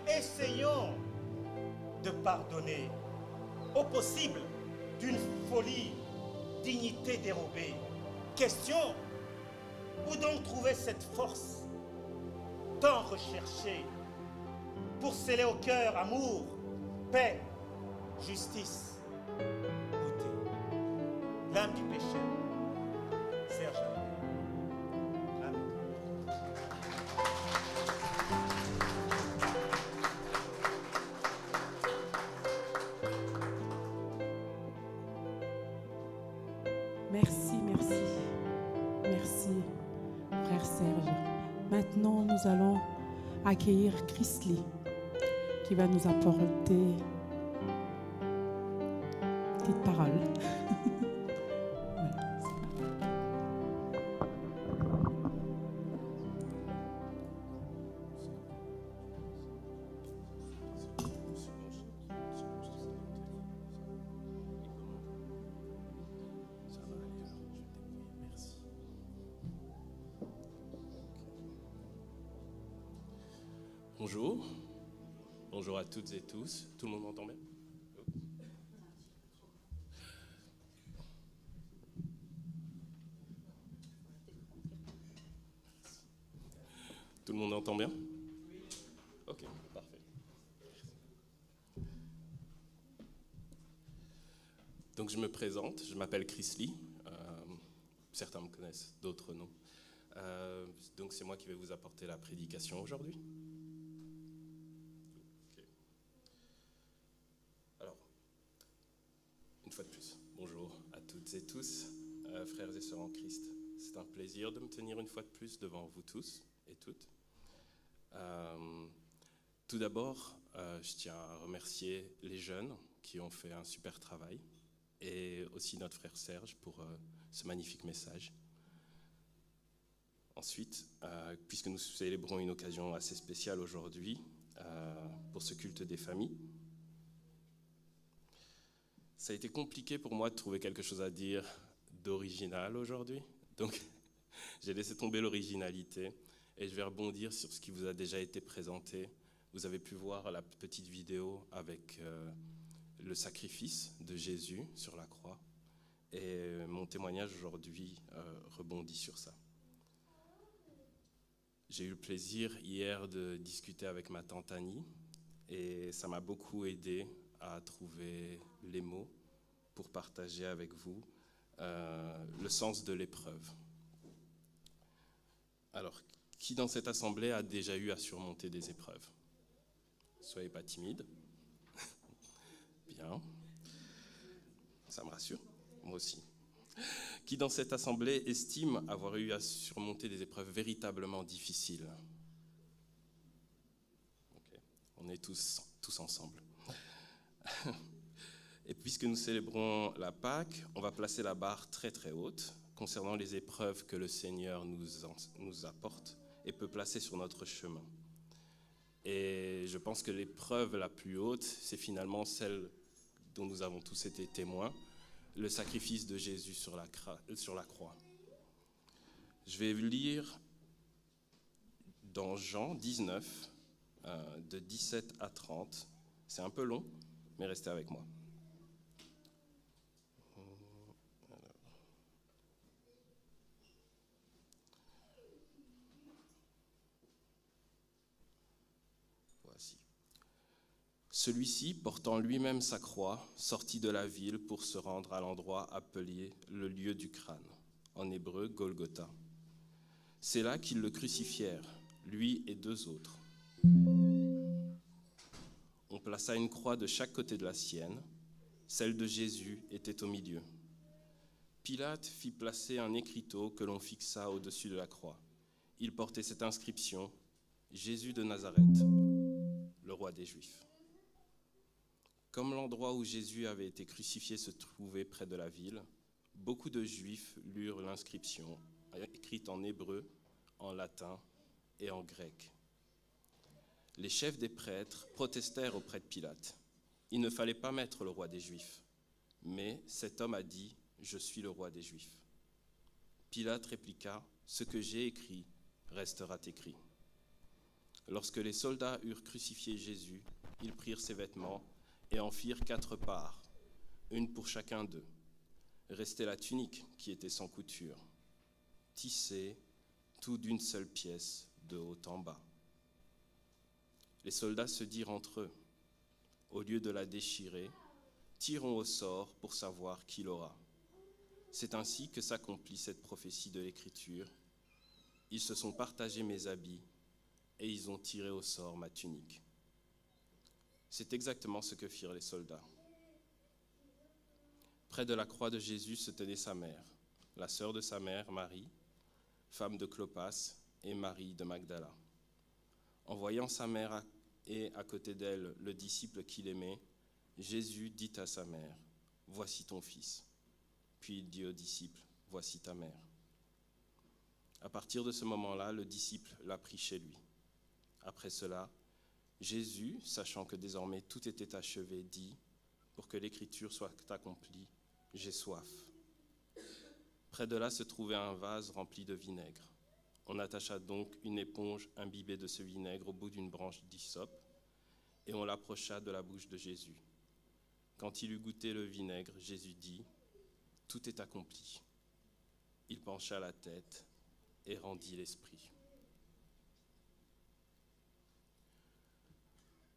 de pardonner. Au possible, d'une folie, dignité dérobée. Question, où donc trouver cette force tant recherchée pour sceller au cœur amour, paix, justice, beauté? L'âme du péché, Serge. Amen. Merci, merci. Merci, frère Serge. Maintenant, nous allons accueillir Chrisley qui va nous apporter une petite parole. Voilà, c'est parti. Bonjour. Bonjour à toutes et tous. Tout le monde m'entend bien? Tout le monde entend bien? Ok, parfait. Donc je me présente, je m'appelle Chrisley. Certains me connaissent, d'autres non. Donc c'est moi qui vais vous apporter la prédication aujourd'hui. Une fois de plus, bonjour à toutes et tous, frères et sœurs en Christ. C'est un plaisir de me tenir une fois de plus devant vous tous et toutes. Tout d'abord, je tiens à remercier les jeunes qui ont fait un super travail et aussi notre frère Serge pour ce magnifique message. Ensuite, puisque nous célébrons une occasion assez spéciale aujourd'hui pour ce culte des familles, ça a été compliqué pour moi de trouver quelque chose à dire d'original aujourd'hui. Donc, j'ai laissé tomber l'originalité et je vais rebondir sur ce qui vous a déjà été présenté. Vous avez pu voir la petite vidéo avec le sacrifice de Jésus sur la croix. Et mon témoignage aujourd'hui rebondit sur ça. J'ai eu le plaisir hier de discuter avec ma tante Annie et ça m'a beaucoup aidé à trouver les mots pour partager avec vous le sens de l'épreuve. Alors, qui dans cette assemblée a déjà eu à surmonter des épreuves? Soyez pas timide. Bien. Ça me rassure. Moi aussi. Qui dans cette assemblée estime avoir eu à surmonter des épreuves véritablement difficiles? Okay. On est tous ensemble. Et puisque nous célébrons la Pâque, on va placer la barre très très haute concernant les épreuves que le Seigneur nous apporte et peut placer sur notre chemin. Et je pense que l'épreuve la plus haute, c'est finalement celle dont nous avons tous été témoins, le sacrifice de Jésus sur la croix. Je vais lire dans Jean 19, de 17 à 30. C'est un peu long, mais restez avec moi. Voici. Celui-ci, portant lui-même sa croix, sortit de la ville pour se rendre à l'endroit appelé le lieu du crâne, en hébreu Golgotha. C'est là qu'ils le crucifièrent, lui et 2 autres. On plaça une croix de chaque côté de la sienne, celle de Jésus était au milieu. Pilate fit placer un écriteau que l'on fixa au-dessus de la croix. Il portait cette inscription, Jésus de Nazareth, le roi des Juifs. Comme l'endroit où Jésus avait été crucifié se trouvait près de la ville, beaucoup de Juifs lurent l'inscription, écrite en hébreu, en latin et en grec. Les chefs des prêtres protestèrent auprès de Pilate. Il ne fallait pas mettre le roi des Juifs, mais cet homme a dit « Je suis le roi des Juifs ». Pilate répliqua « Ce que j'ai écrit restera écrit ». Lorsque les soldats eurent crucifié Jésus, ils prirent ses vêtements et en firent 4 parts, une pour chacun d'eux. Restait la tunique qui était sans couture, tissée, tout d'une seule pièce, de haut en bas. Les soldats se dirent entre eux, au lieu de la déchirer, tirons au sort pour savoir qui l'aura. C'est ainsi que s'accomplit cette prophétie de l'Écriture. Ils se sont partagés mes habits et ils ont tiré au sort ma tunique. C'est exactement ce que firent les soldats. Près de la croix de Jésus se tenait sa mère, la sœur de sa mère, Marie, femme de Clopas, et Marie de Magdala. En voyant sa mère et à côté d'elle le disciple qu'il aimait, Jésus dit à sa mère, « Voici ton fils ». Puis il dit au disciple, « Voici ta mère ». À partir de ce moment-là, le disciple l'a pris chez lui. Après cela, Jésus, sachant que désormais tout était achevé, dit, pour que l'écriture soit accomplie, « J'ai soif ». Près de là se trouvait un vase rempli de vinaigre. On attacha donc une éponge imbibée de ce vinaigre au bout d'une branche d'hysope, et on l'approcha de la bouche de Jésus. Quand il eut goûté le vinaigre, Jésus dit, « Tout est accompli ». Il pencha la tête et rendit l'esprit.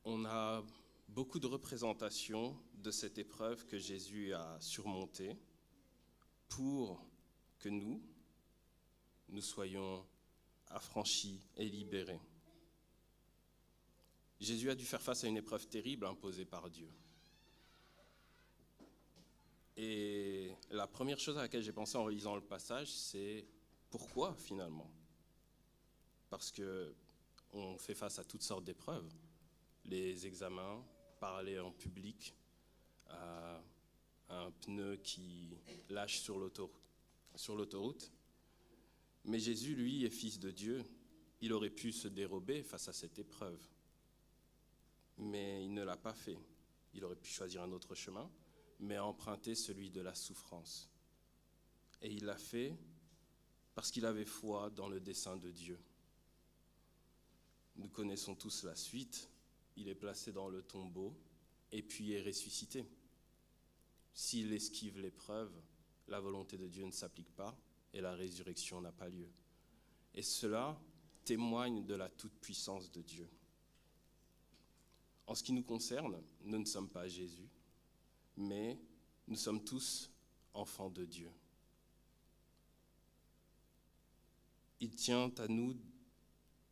On a beaucoup de représentations de cette épreuve que Jésus a surmontée pour que nous soyons affranchis et libérés. Jésus a dû faire face à une épreuve terrible imposée par Dieu. Et la première chose à laquelle j'ai pensé en relisant le passage, c'est pourquoi finalement? Parce qu'on fait face à toutes sortes d'épreuves. Les examens, parler en public, un pneu qui lâche sur l'autoroute. Mais Jésus, lui, est fils de Dieu. Il aurait pu se dérober face à cette épreuve. Mais il ne l'a pas fait. Il aurait pu choisir un autre chemin, mais emprunter celui de la souffrance. Et il l'a fait parce qu'il avait foi dans le dessein de Dieu. Nous connaissons tous la suite. Il est placé dans le tombeau et puis est ressuscité. S'il esquive l'épreuve, la volonté de Dieu ne s'applique pas et la résurrection n'a pas lieu. Et cela témoigne de la toute-puissance de Dieu. En ce qui nous concerne, nous ne sommes pas Jésus, mais nous sommes tous enfants de Dieu. Il tient à nous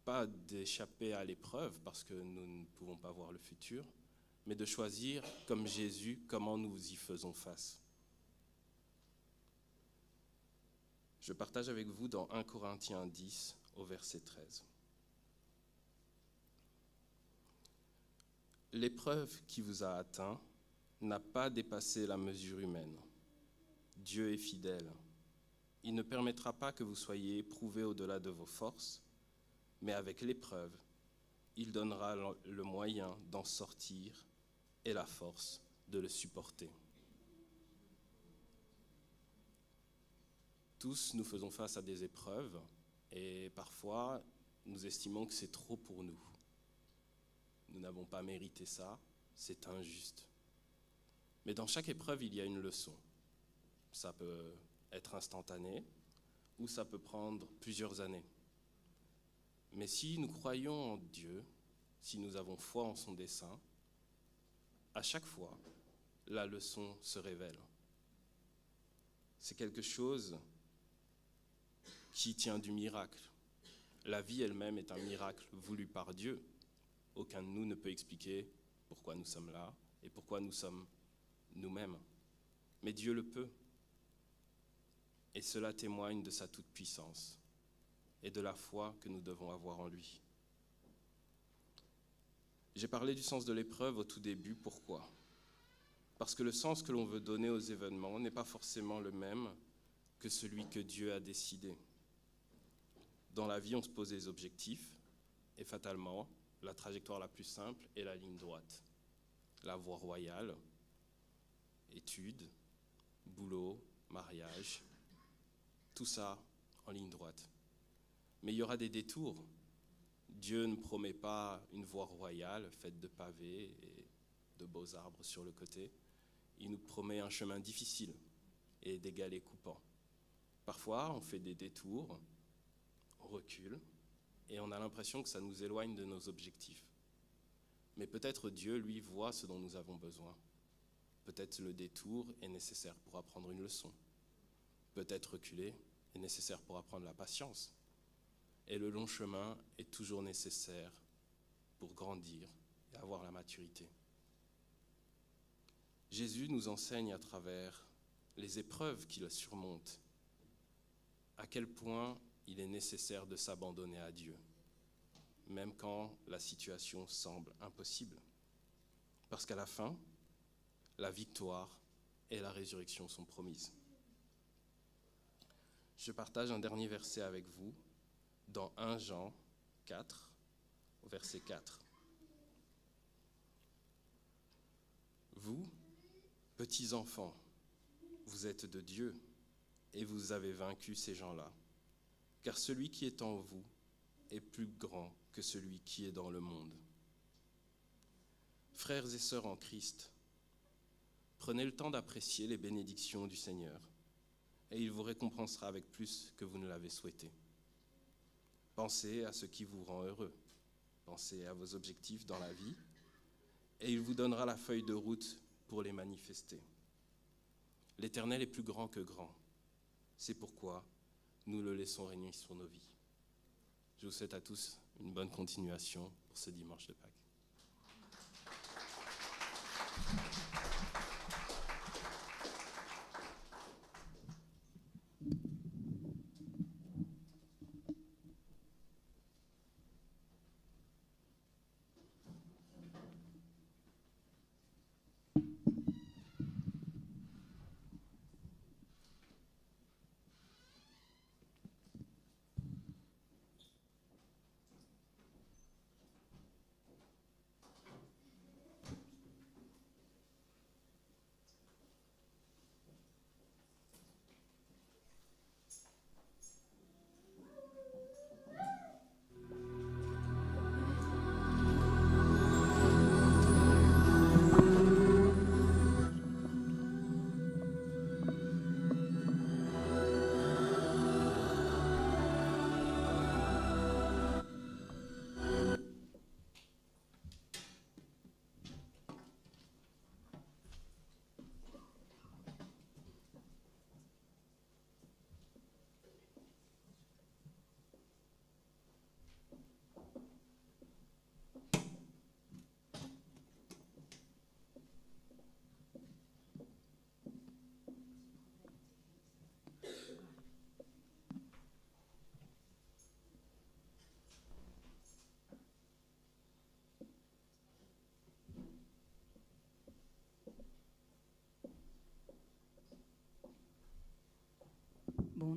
pas d'échapper à l'épreuve parce que nous ne pouvons pas voir le futur, mais de choisir, comme Jésus, comment nous y faisons face. Je partage avec vous dans 1 Corinthiens 10 au verset 13. L'épreuve qui vous a atteint n'a pas dépassé la mesure humaine. Dieu est fidèle. Il ne permettra pas que vous soyez éprouvés au-delà de vos forces, mais avec l'épreuve, il donnera le moyen d'en sortir et la force de le supporter. Tous, nous faisons face à des épreuves et parfois, nous estimons que c'est trop pour nous. Nous n'avons pas mérité ça, c'est injuste. Mais dans chaque épreuve, il y a une leçon. Ça peut être instantané ou ça peut prendre plusieurs années. Mais si nous croyons en Dieu, si nous avons foi en son dessein, à chaque fois, la leçon se révèle. C'est quelque chose qui tient du miracle. La vie elle-même est un miracle voulu par Dieu. Aucun de nous ne peut expliquer pourquoi nous sommes là et pourquoi nous sommes nous-mêmes. Mais Dieu le peut. Et cela témoigne de sa toute-puissance et de la foi que nous devons avoir en lui. J'ai parlé du sens de l'épreuve au tout début. Pourquoi ? Parce que le sens que l'on veut donner aux événements n'est pas forcément le même que celui que Dieu a décidé. Dans la vie, on se pose des objectifs et fatalement, la trajectoire la plus simple est la ligne droite. La voie royale, études, boulot, mariage, tout ça en ligne droite. Mais il y aura des détours. Dieu ne promet pas une voie royale faite de pavés et de beaux arbres sur le côté. Il nous promet un chemin difficile et des galets coupants. Parfois, on fait des détours, on recule et on a l'impression que ça nous éloigne de nos objectifs. Mais peut-être Dieu, lui, voit ce dont nous avons besoin. Peut-être le détour est nécessaire pour apprendre une leçon. Peut-être reculer est nécessaire pour apprendre la patience. Et le long chemin est toujours nécessaire pour grandir et avoir la maturité. Jésus nous enseigne à travers les épreuves qu'il surmonte à quel point il est nécessaire de s'abandonner à Dieu, même quand la situation semble impossible. Parce qu'à la fin, la victoire et la résurrection sont promises. Je partage un dernier verset avec vous dans 1 Jean 4, au verset 4. Vous, petits enfants, vous êtes de Dieu et vous avez vaincu ces gens-là, car celui qui est en vous est plus grand que celui qui est dans le monde. Frères et sœurs en Christ, prenez le temps d'apprécier les bénédictions du Seigneur et il vous récompensera avec plus que vous ne l'avez souhaité. Pensez à ce qui vous rend heureux, pensez à vos objectifs dans la vie et il vous donnera la feuille de route pour les manifester. L'Éternel est plus grand que grand, c'est pourquoi nous le laissons régner sur nos vies. Je vous souhaite à tous une bonne continuation pour ce dimanche de Pâques.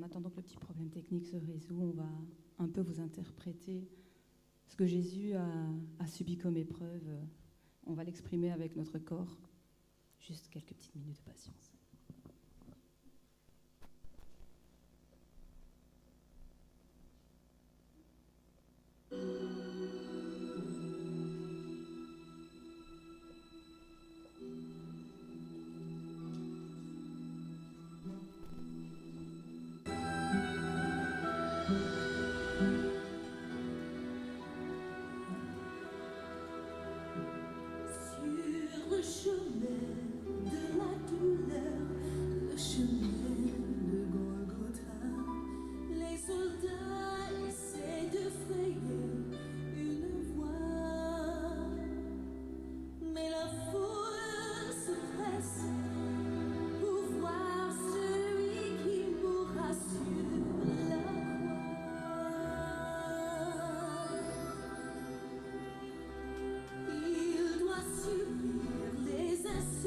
attendant que le petit problème technique se résout, on va un peu vous interpréter ce que Jésus a subi comme épreuve. On va l'exprimer avec notre corps. Juste quelques petites minutes de patience. Sur le chemin de la douleur, le chemin de Golgotha, les soldats essaient de frayer une voie, mais la foule se presse pour voir celui qui mourra sur la croix. Il doit subir les insultes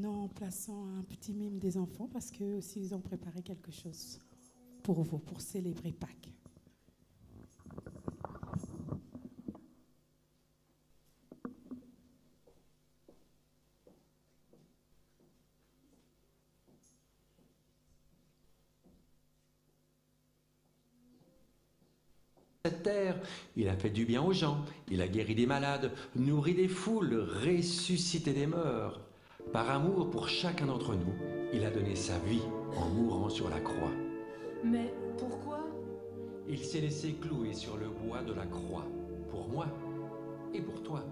terminons en plaçant un petit mime des enfants parce qu'eux aussi, ils ont préparé quelque chose pour vous, pour célébrer Pâques. Cette terre, il a fait du bien aux gens, il a guéri des malades, nourri des foules, ressuscité des morts. Par amour pour chacun d'entre nous, il a donné sa vie en mourant sur la croix. Mais pourquoi? Il s'est laissé clouer sur le bois de la croix, pour moi et pour toi.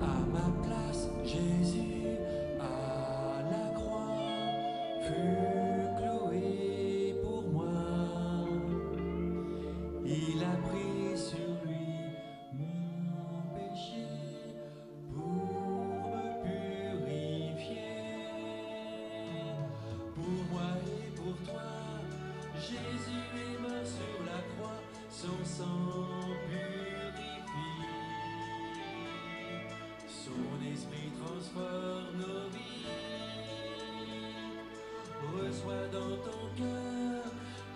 À ma place, Jésus, à la croix, fut cloué pour moi. Il a pris sur lui mon péché pour me purifier. Pour moi et pour toi, Jésus est mort sur la croix, son sang purifie. Son esprit transforme nos vies. Reçois dans ton cœur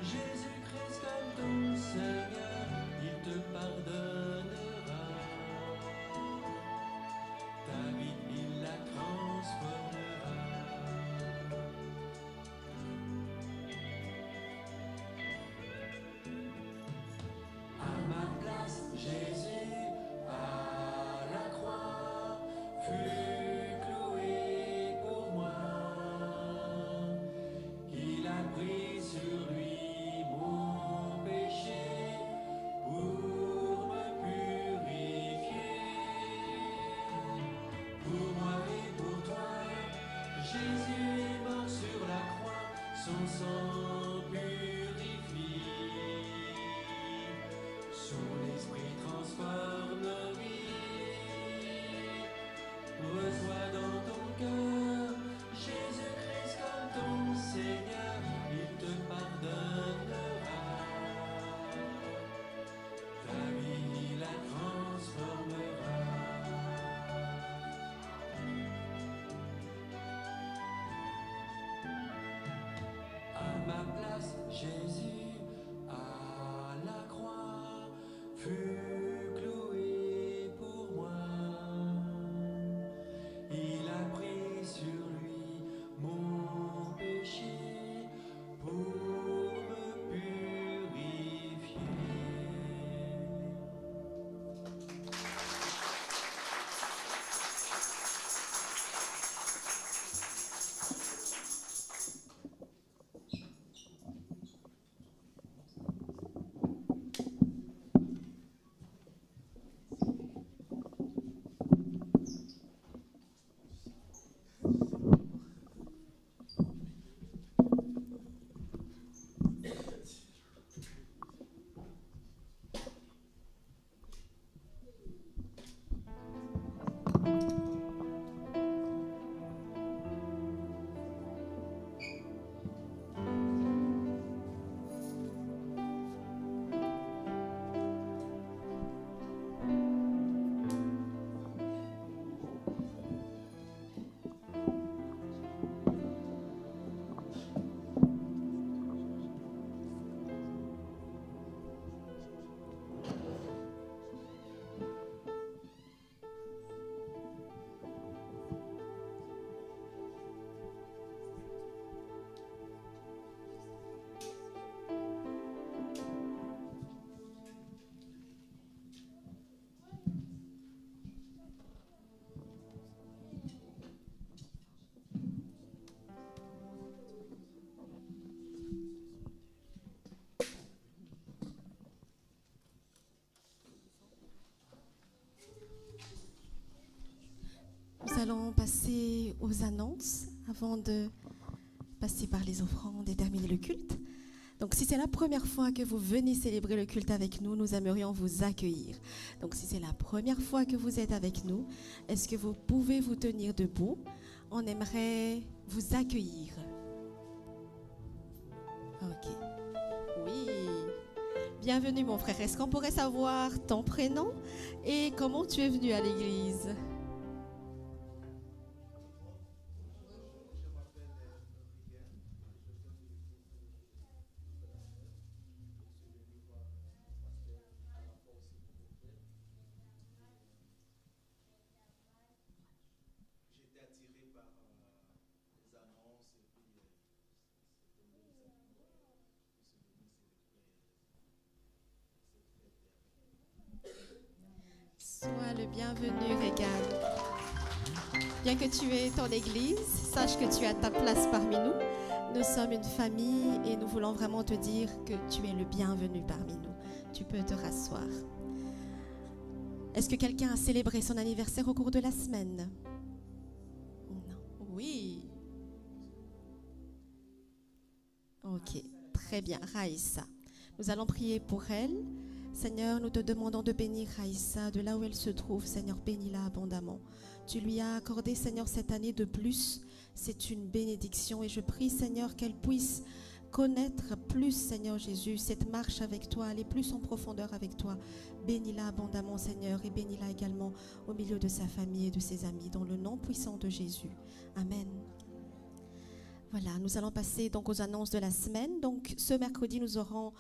Jésus-Christ comme ton Seigneur, il te pardonnera. Ta vie, il la transformera. À ma place, Jésus, à la croix, fut cloué pour moi. Il a pris sur lui mon péché pour me purifier. Pour moi et pour toi, Jésus est mort sur la croix, son sang purifie. Son esprit transforme nos vies. Reçois dans ton cœur Jésus-Christ comme ton Seigneur, il te pardonnera. Ta vie, il la transformera. À ma place, Jésus, à la croix, fut cloué pour moi. Il a pris sur lui mon péché pour me purifier. Nous allons passer aux annonces avant de passer par les offrandes et terminer le culte. Donc, si c'est la première fois que vous venez célébrer le culte avec nous, nous aimerions vous accueillir. Donc, si c'est la première fois que vous êtes avec nous, est-ce que vous pouvez vous tenir debout? On aimerait vous accueillir. Ok. Oui. Bienvenue mon frère. Est-ce qu'on pourrait savoir ton prénom et comment tu es venu à l'église? Sois le bienvenu, Regan. Bien que tu aies ton église, sache que tu as ta place parmi nous. Nous sommes une famille et nous voulons vraiment te dire que tu es le bienvenu parmi nous. Tu peux te rasseoir. Est-ce que quelqu'un a célébré son anniversaire au cours de la semaine? Non. Oui. Ok, très bien. Raïssa. Nous allons prier pour elle. Seigneur, nous te demandons de bénir Raïssa de là où elle se trouve. Seigneur, bénis-la abondamment. Tu lui as accordé, Seigneur, cette année de plus. C'est une bénédiction et je prie, Seigneur, qu'elle puisse connaître plus, Seigneur Jésus, cette marche avec toi, aller plus en profondeur avec toi. Bénis-la abondamment, Seigneur, et bénis-la également au milieu de sa famille et de ses amis, dans le nom puissant de Jésus. Amen. Voilà, nous allons passer donc aux annonces de la semaine. Donc, ce mercredi, nous aurons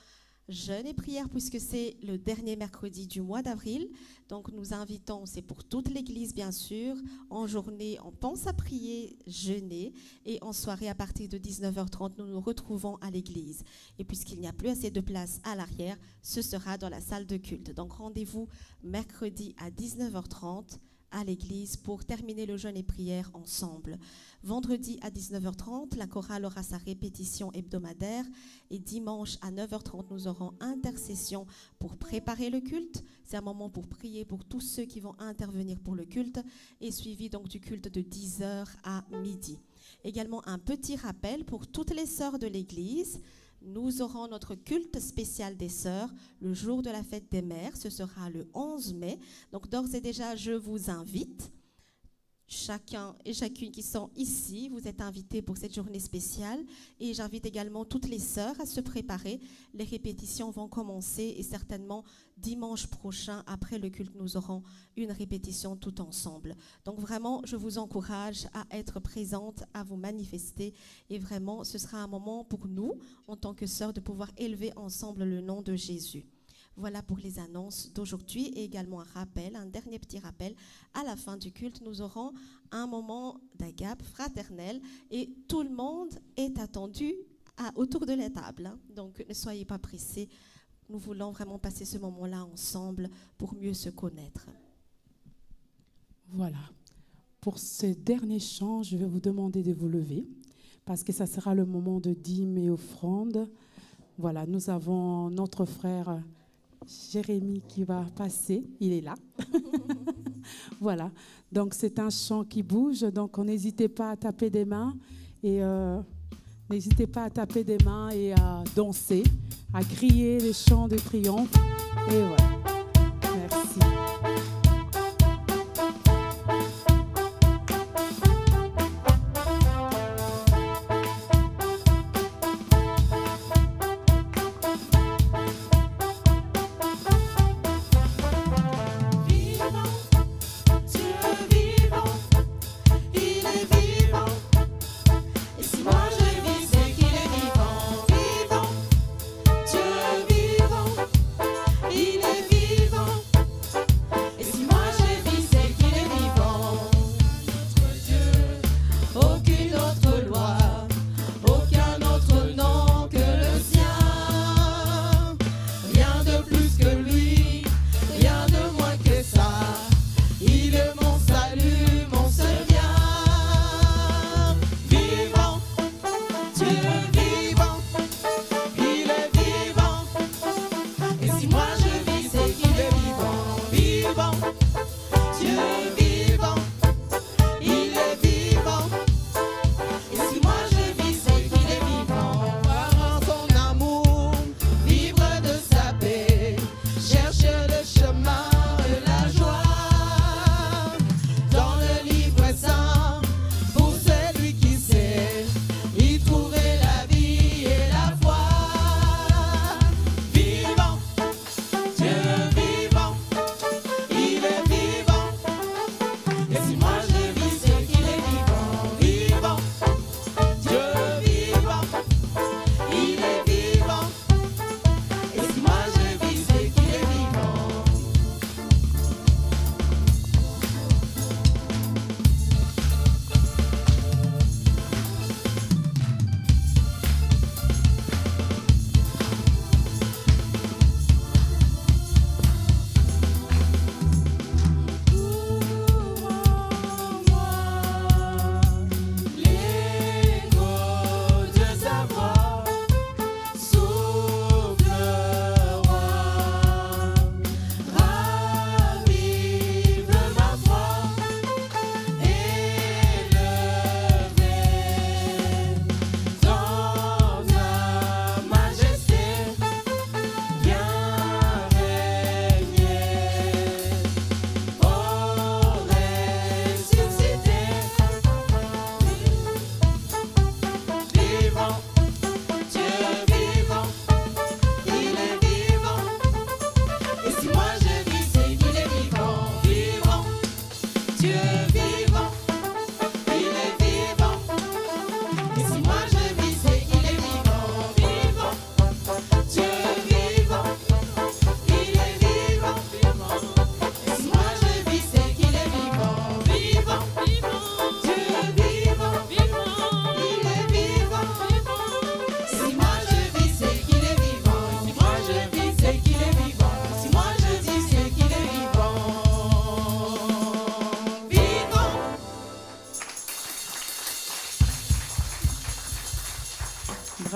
jeûne et prière puisque c'est le dernier mercredi du mois d'avril. Donc nous invitons, c'est pour toute l'église bien sûr, en journée on pense à prier, jeûner et en soirée à partir de 19h30 nous nous retrouvons à l'église. Et puisqu'il n'y a plus assez de place à l'arrière, ce sera dans la salle de culte. Donc rendez-vous mercredi à 19h30 à l'église pour terminer le jeûne et prière ensemble. Vendredi à 19h30, la chorale aura sa répétition hebdomadaire et dimanche à 9h30, nous aurons intercession pour préparer le culte. C'est un moment pour prier pour tous ceux qui vont intervenir pour le culte et suivi donc du culte de 10h à midi. Également un petit rappel pour toutes les sœurs de l'église. Nous aurons notre culte spécial des sœurs le jour de la fête des mères. Ce sera le 11 mai. Donc d'ores et déjà, je vous invite. Chacun et chacune qui sont ici, vous êtes invités pour cette journée spéciale. Et j'invite également toutes les sœurs à se préparer. Les répétitions vont commencer et certainement dimanche prochain, après le culte, nous aurons une répétition tout ensemble. Donc vraiment, je vous encourage à être présente, à vous manifester. Et vraiment, ce sera un moment pour nous, en tant que sœurs, de pouvoir élever ensemble le nom de Jésus. Voilà pour les annonces d'aujourd'hui et également un rappel, un dernier petit rappel. À la fin du culte, nous aurons un moment d'agape fraternel et tout le monde est attendu autour de la table. Hein. Donc ne soyez pas pressés. Nous voulons vraiment passer ce moment-là ensemble pour mieux se connaître. Voilà. Pour ce dernier chant, je vais vous demander de vous lever parce que ça sera le moment de dîmes et offrandes. Voilà, nous avons notre frère Jérémie qui va passer, il est là. Voilà, donc c'est un chant qui bouge, donc n'hésitez pas à taper des mains et n'hésitez pas à taper des mains et à danser, à crier les chants de triomphe. Et voilà, merci.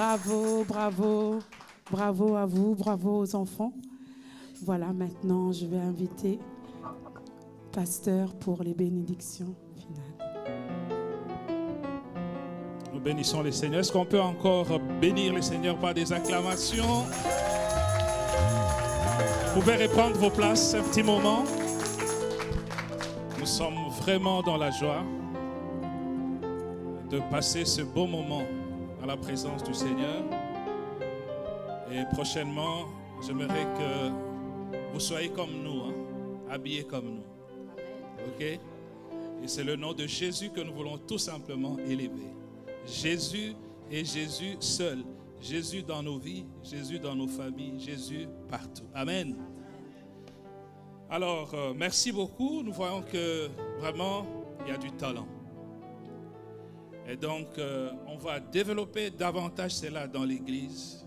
Bravo, bravo, bravo à vous, bravo aux enfants. Voilà, maintenant, je vais inviter Pasteur pour les bénédictions finales. Nous bénissons les Seigneurs. Est-ce qu'on peut encore bénir les Seigneurs par des acclamations? Vous pouvez reprendre vos places un petit moment. Nous sommes vraiment dans la joie de passer ce beau moment à la présence du Seigneur. Et prochainement, j'aimerais que vous soyez comme nous, hein, habillés comme nous. Ok? Et c'est le nom de Jésus que nous voulons tout simplement élever. Jésus et Jésus seul. Jésus dans nos vies, Jésus dans nos familles, Jésus partout. Amen. Alors, merci beaucoup. Nous voyons que vraiment, il y a du talent. Et donc, on va développer davantage cela dans l'Église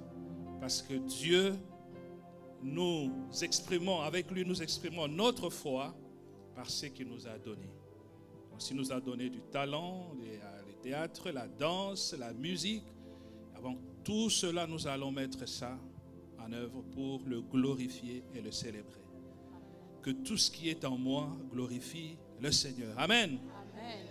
parce que Dieu, nous exprimons, avec lui, nous exprimons notre foi par ce qu'il nous a donné. Donc, s'il nous a donné du talent, le théâtre, la danse, la musique, avant tout cela, nous allons mettre ça en œuvre pour le glorifier et le célébrer. Que tout ce qui est en moi glorifie le Seigneur. Amen. Amen.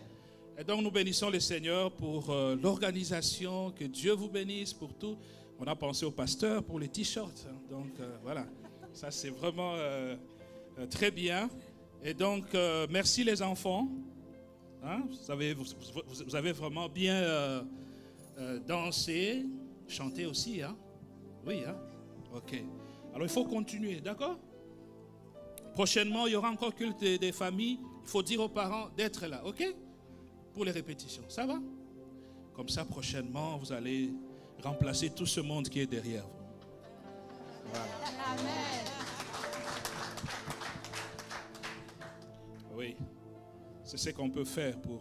Et donc nous bénissons le Seigneur pour l'organisation. Que Dieu vous bénisse pour tout. On a pensé au pasteur pour les t-shirts. Donc voilà, ça c'est vraiment très bien. Et donc merci les enfants. Hein? Vous avez vraiment bien dansé, chanté aussi. Hein? Oui, hein? Ok. Alors il faut continuer, d'accord? Prochainement, il y aura encore culte des familles. Il faut dire aux parents d'être là, ok? Pour les répétitions, ça va? Comme ça, prochainement, vous allez remplacer tout ce monde qui est derrière vous. Voilà. Amen. Oui, c'est ce qu'on peut faire pour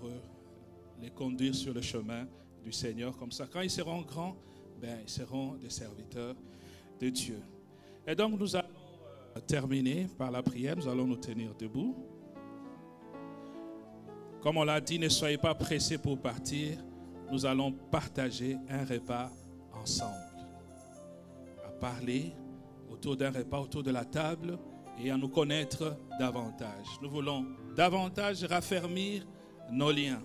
les conduire sur le chemin du Seigneur. Comme ça, quand ils seront grands, ben, ils seront des serviteurs de Dieu. Et donc, nous allons terminer par la prière. Nous allons nous tenir debout. Comme on l'a dit, ne soyez pas pressés pour partir. Nous allons partager un repas ensemble. À parler autour d'un repas, autour de la table et à nous connaître davantage. Nous voulons davantage raffermir nos liens.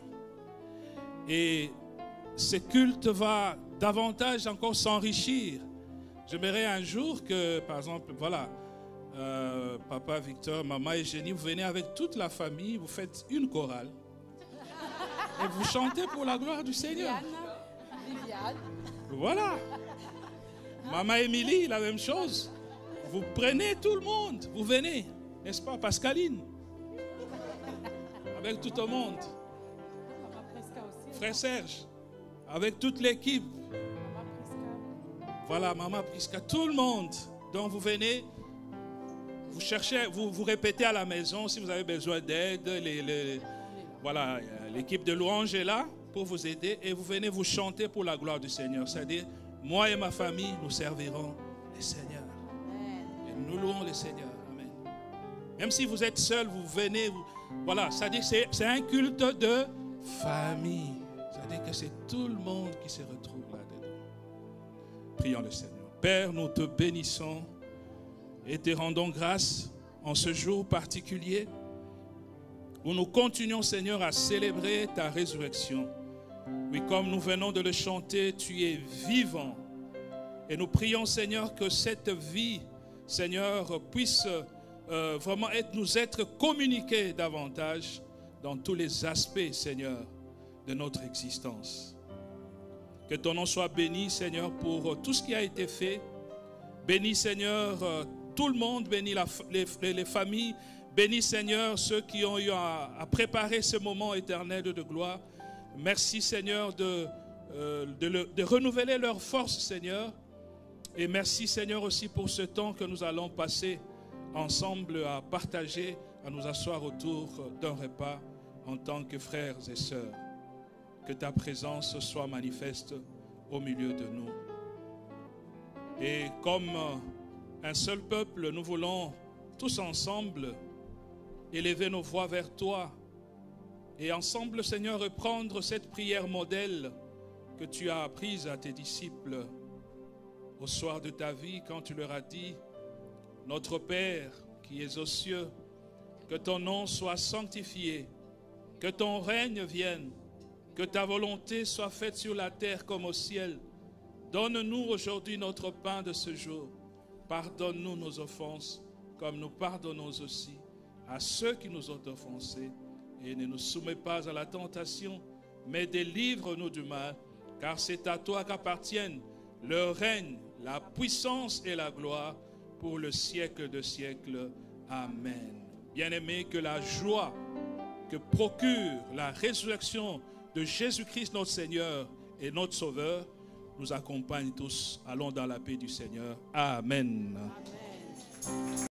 Et ce culte va davantage encore s'enrichir. J'aimerais un jour que, par exemple, voilà, papa Victor, maman et Jenny, vous venez avec toute la famille, vous faites une chorale et vous chantez pour la gloire du Seigneur. Viviane. Voilà. Maman Émilie, la même chose. Vous prenez tout le monde, vous venez, n'est-ce pas, Pascaline? Avec tout le monde. Frère Serge, avec toute l'équipe. Voilà, Maman Prisca, tout le monde. Donc vous venez. Vous cherchez, vous répétez à la maison si vous avez besoin d'aide. Voilà, l'équipe de louange est là pour vous aider et vous venez vous chanter pour la gloire du Seigneur. C'est-à-dire, moi et ma famille, nous servirons le Seigneur. Et nous louons le Seigneur. Amen. Même si vous êtes seul, vous venez. Voilà, c'est-à-dire que c'est un culte de famille. C'est-à-dire que c'est tout le monde qui se retrouve là-dedans. Prions le Seigneur. Père, nous te bénissons. Et te rendons grâce en ce jour particulier où nous continuons, Seigneur, à célébrer ta résurrection. Oui, comme nous venons de le chanter, tu es vivant. Et nous prions, Seigneur, que cette vie, Seigneur, puisse vraiment nous être communiquée davantage dans tous les aspects, Seigneur, de notre existence. Que ton nom soit béni, Seigneur, pour tout ce qui a été fait. Bénis, Seigneur, tout le monde, bénis les familles, bénis Seigneur ceux qui ont eu à préparer ce moment éternel de gloire. Merci Seigneur de renouveler leur force Seigneur. Et merci Seigneur aussi pour ce temps que nous allons passer ensemble à partager, à nous asseoir autour d'un repas en tant que frères et sœurs. Que ta présence soit manifeste au milieu de nous. Et comme un seul peuple, nous voulons tous ensemble élever nos voix vers toi et ensemble, Seigneur, reprendre cette prière modèle que tu as apprises à tes disciples au soir de ta vie quand tu leur as dit, notre Père qui es aux cieux, que ton nom soit sanctifié, que ton règne vienne, que ta volonté soit faite sur la terre comme au ciel. Donne-nous aujourd'hui notre pain de ce jour. Pardonne-nous nos offenses, comme nous pardonnons aussi à ceux qui nous ont offensés. Et ne nous soumets pas à la tentation, mais délivre-nous du mal, car c'est à toi qu'appartiennent le règne, la puissance et la gloire pour le siècle de siècles. Amen. Bien-aimés, que la joie que procure la résurrection de Jésus-Christ notre Seigneur et notre Sauveur nous accompagne tous. Allons dans la paix du Seigneur. Amen. Amen.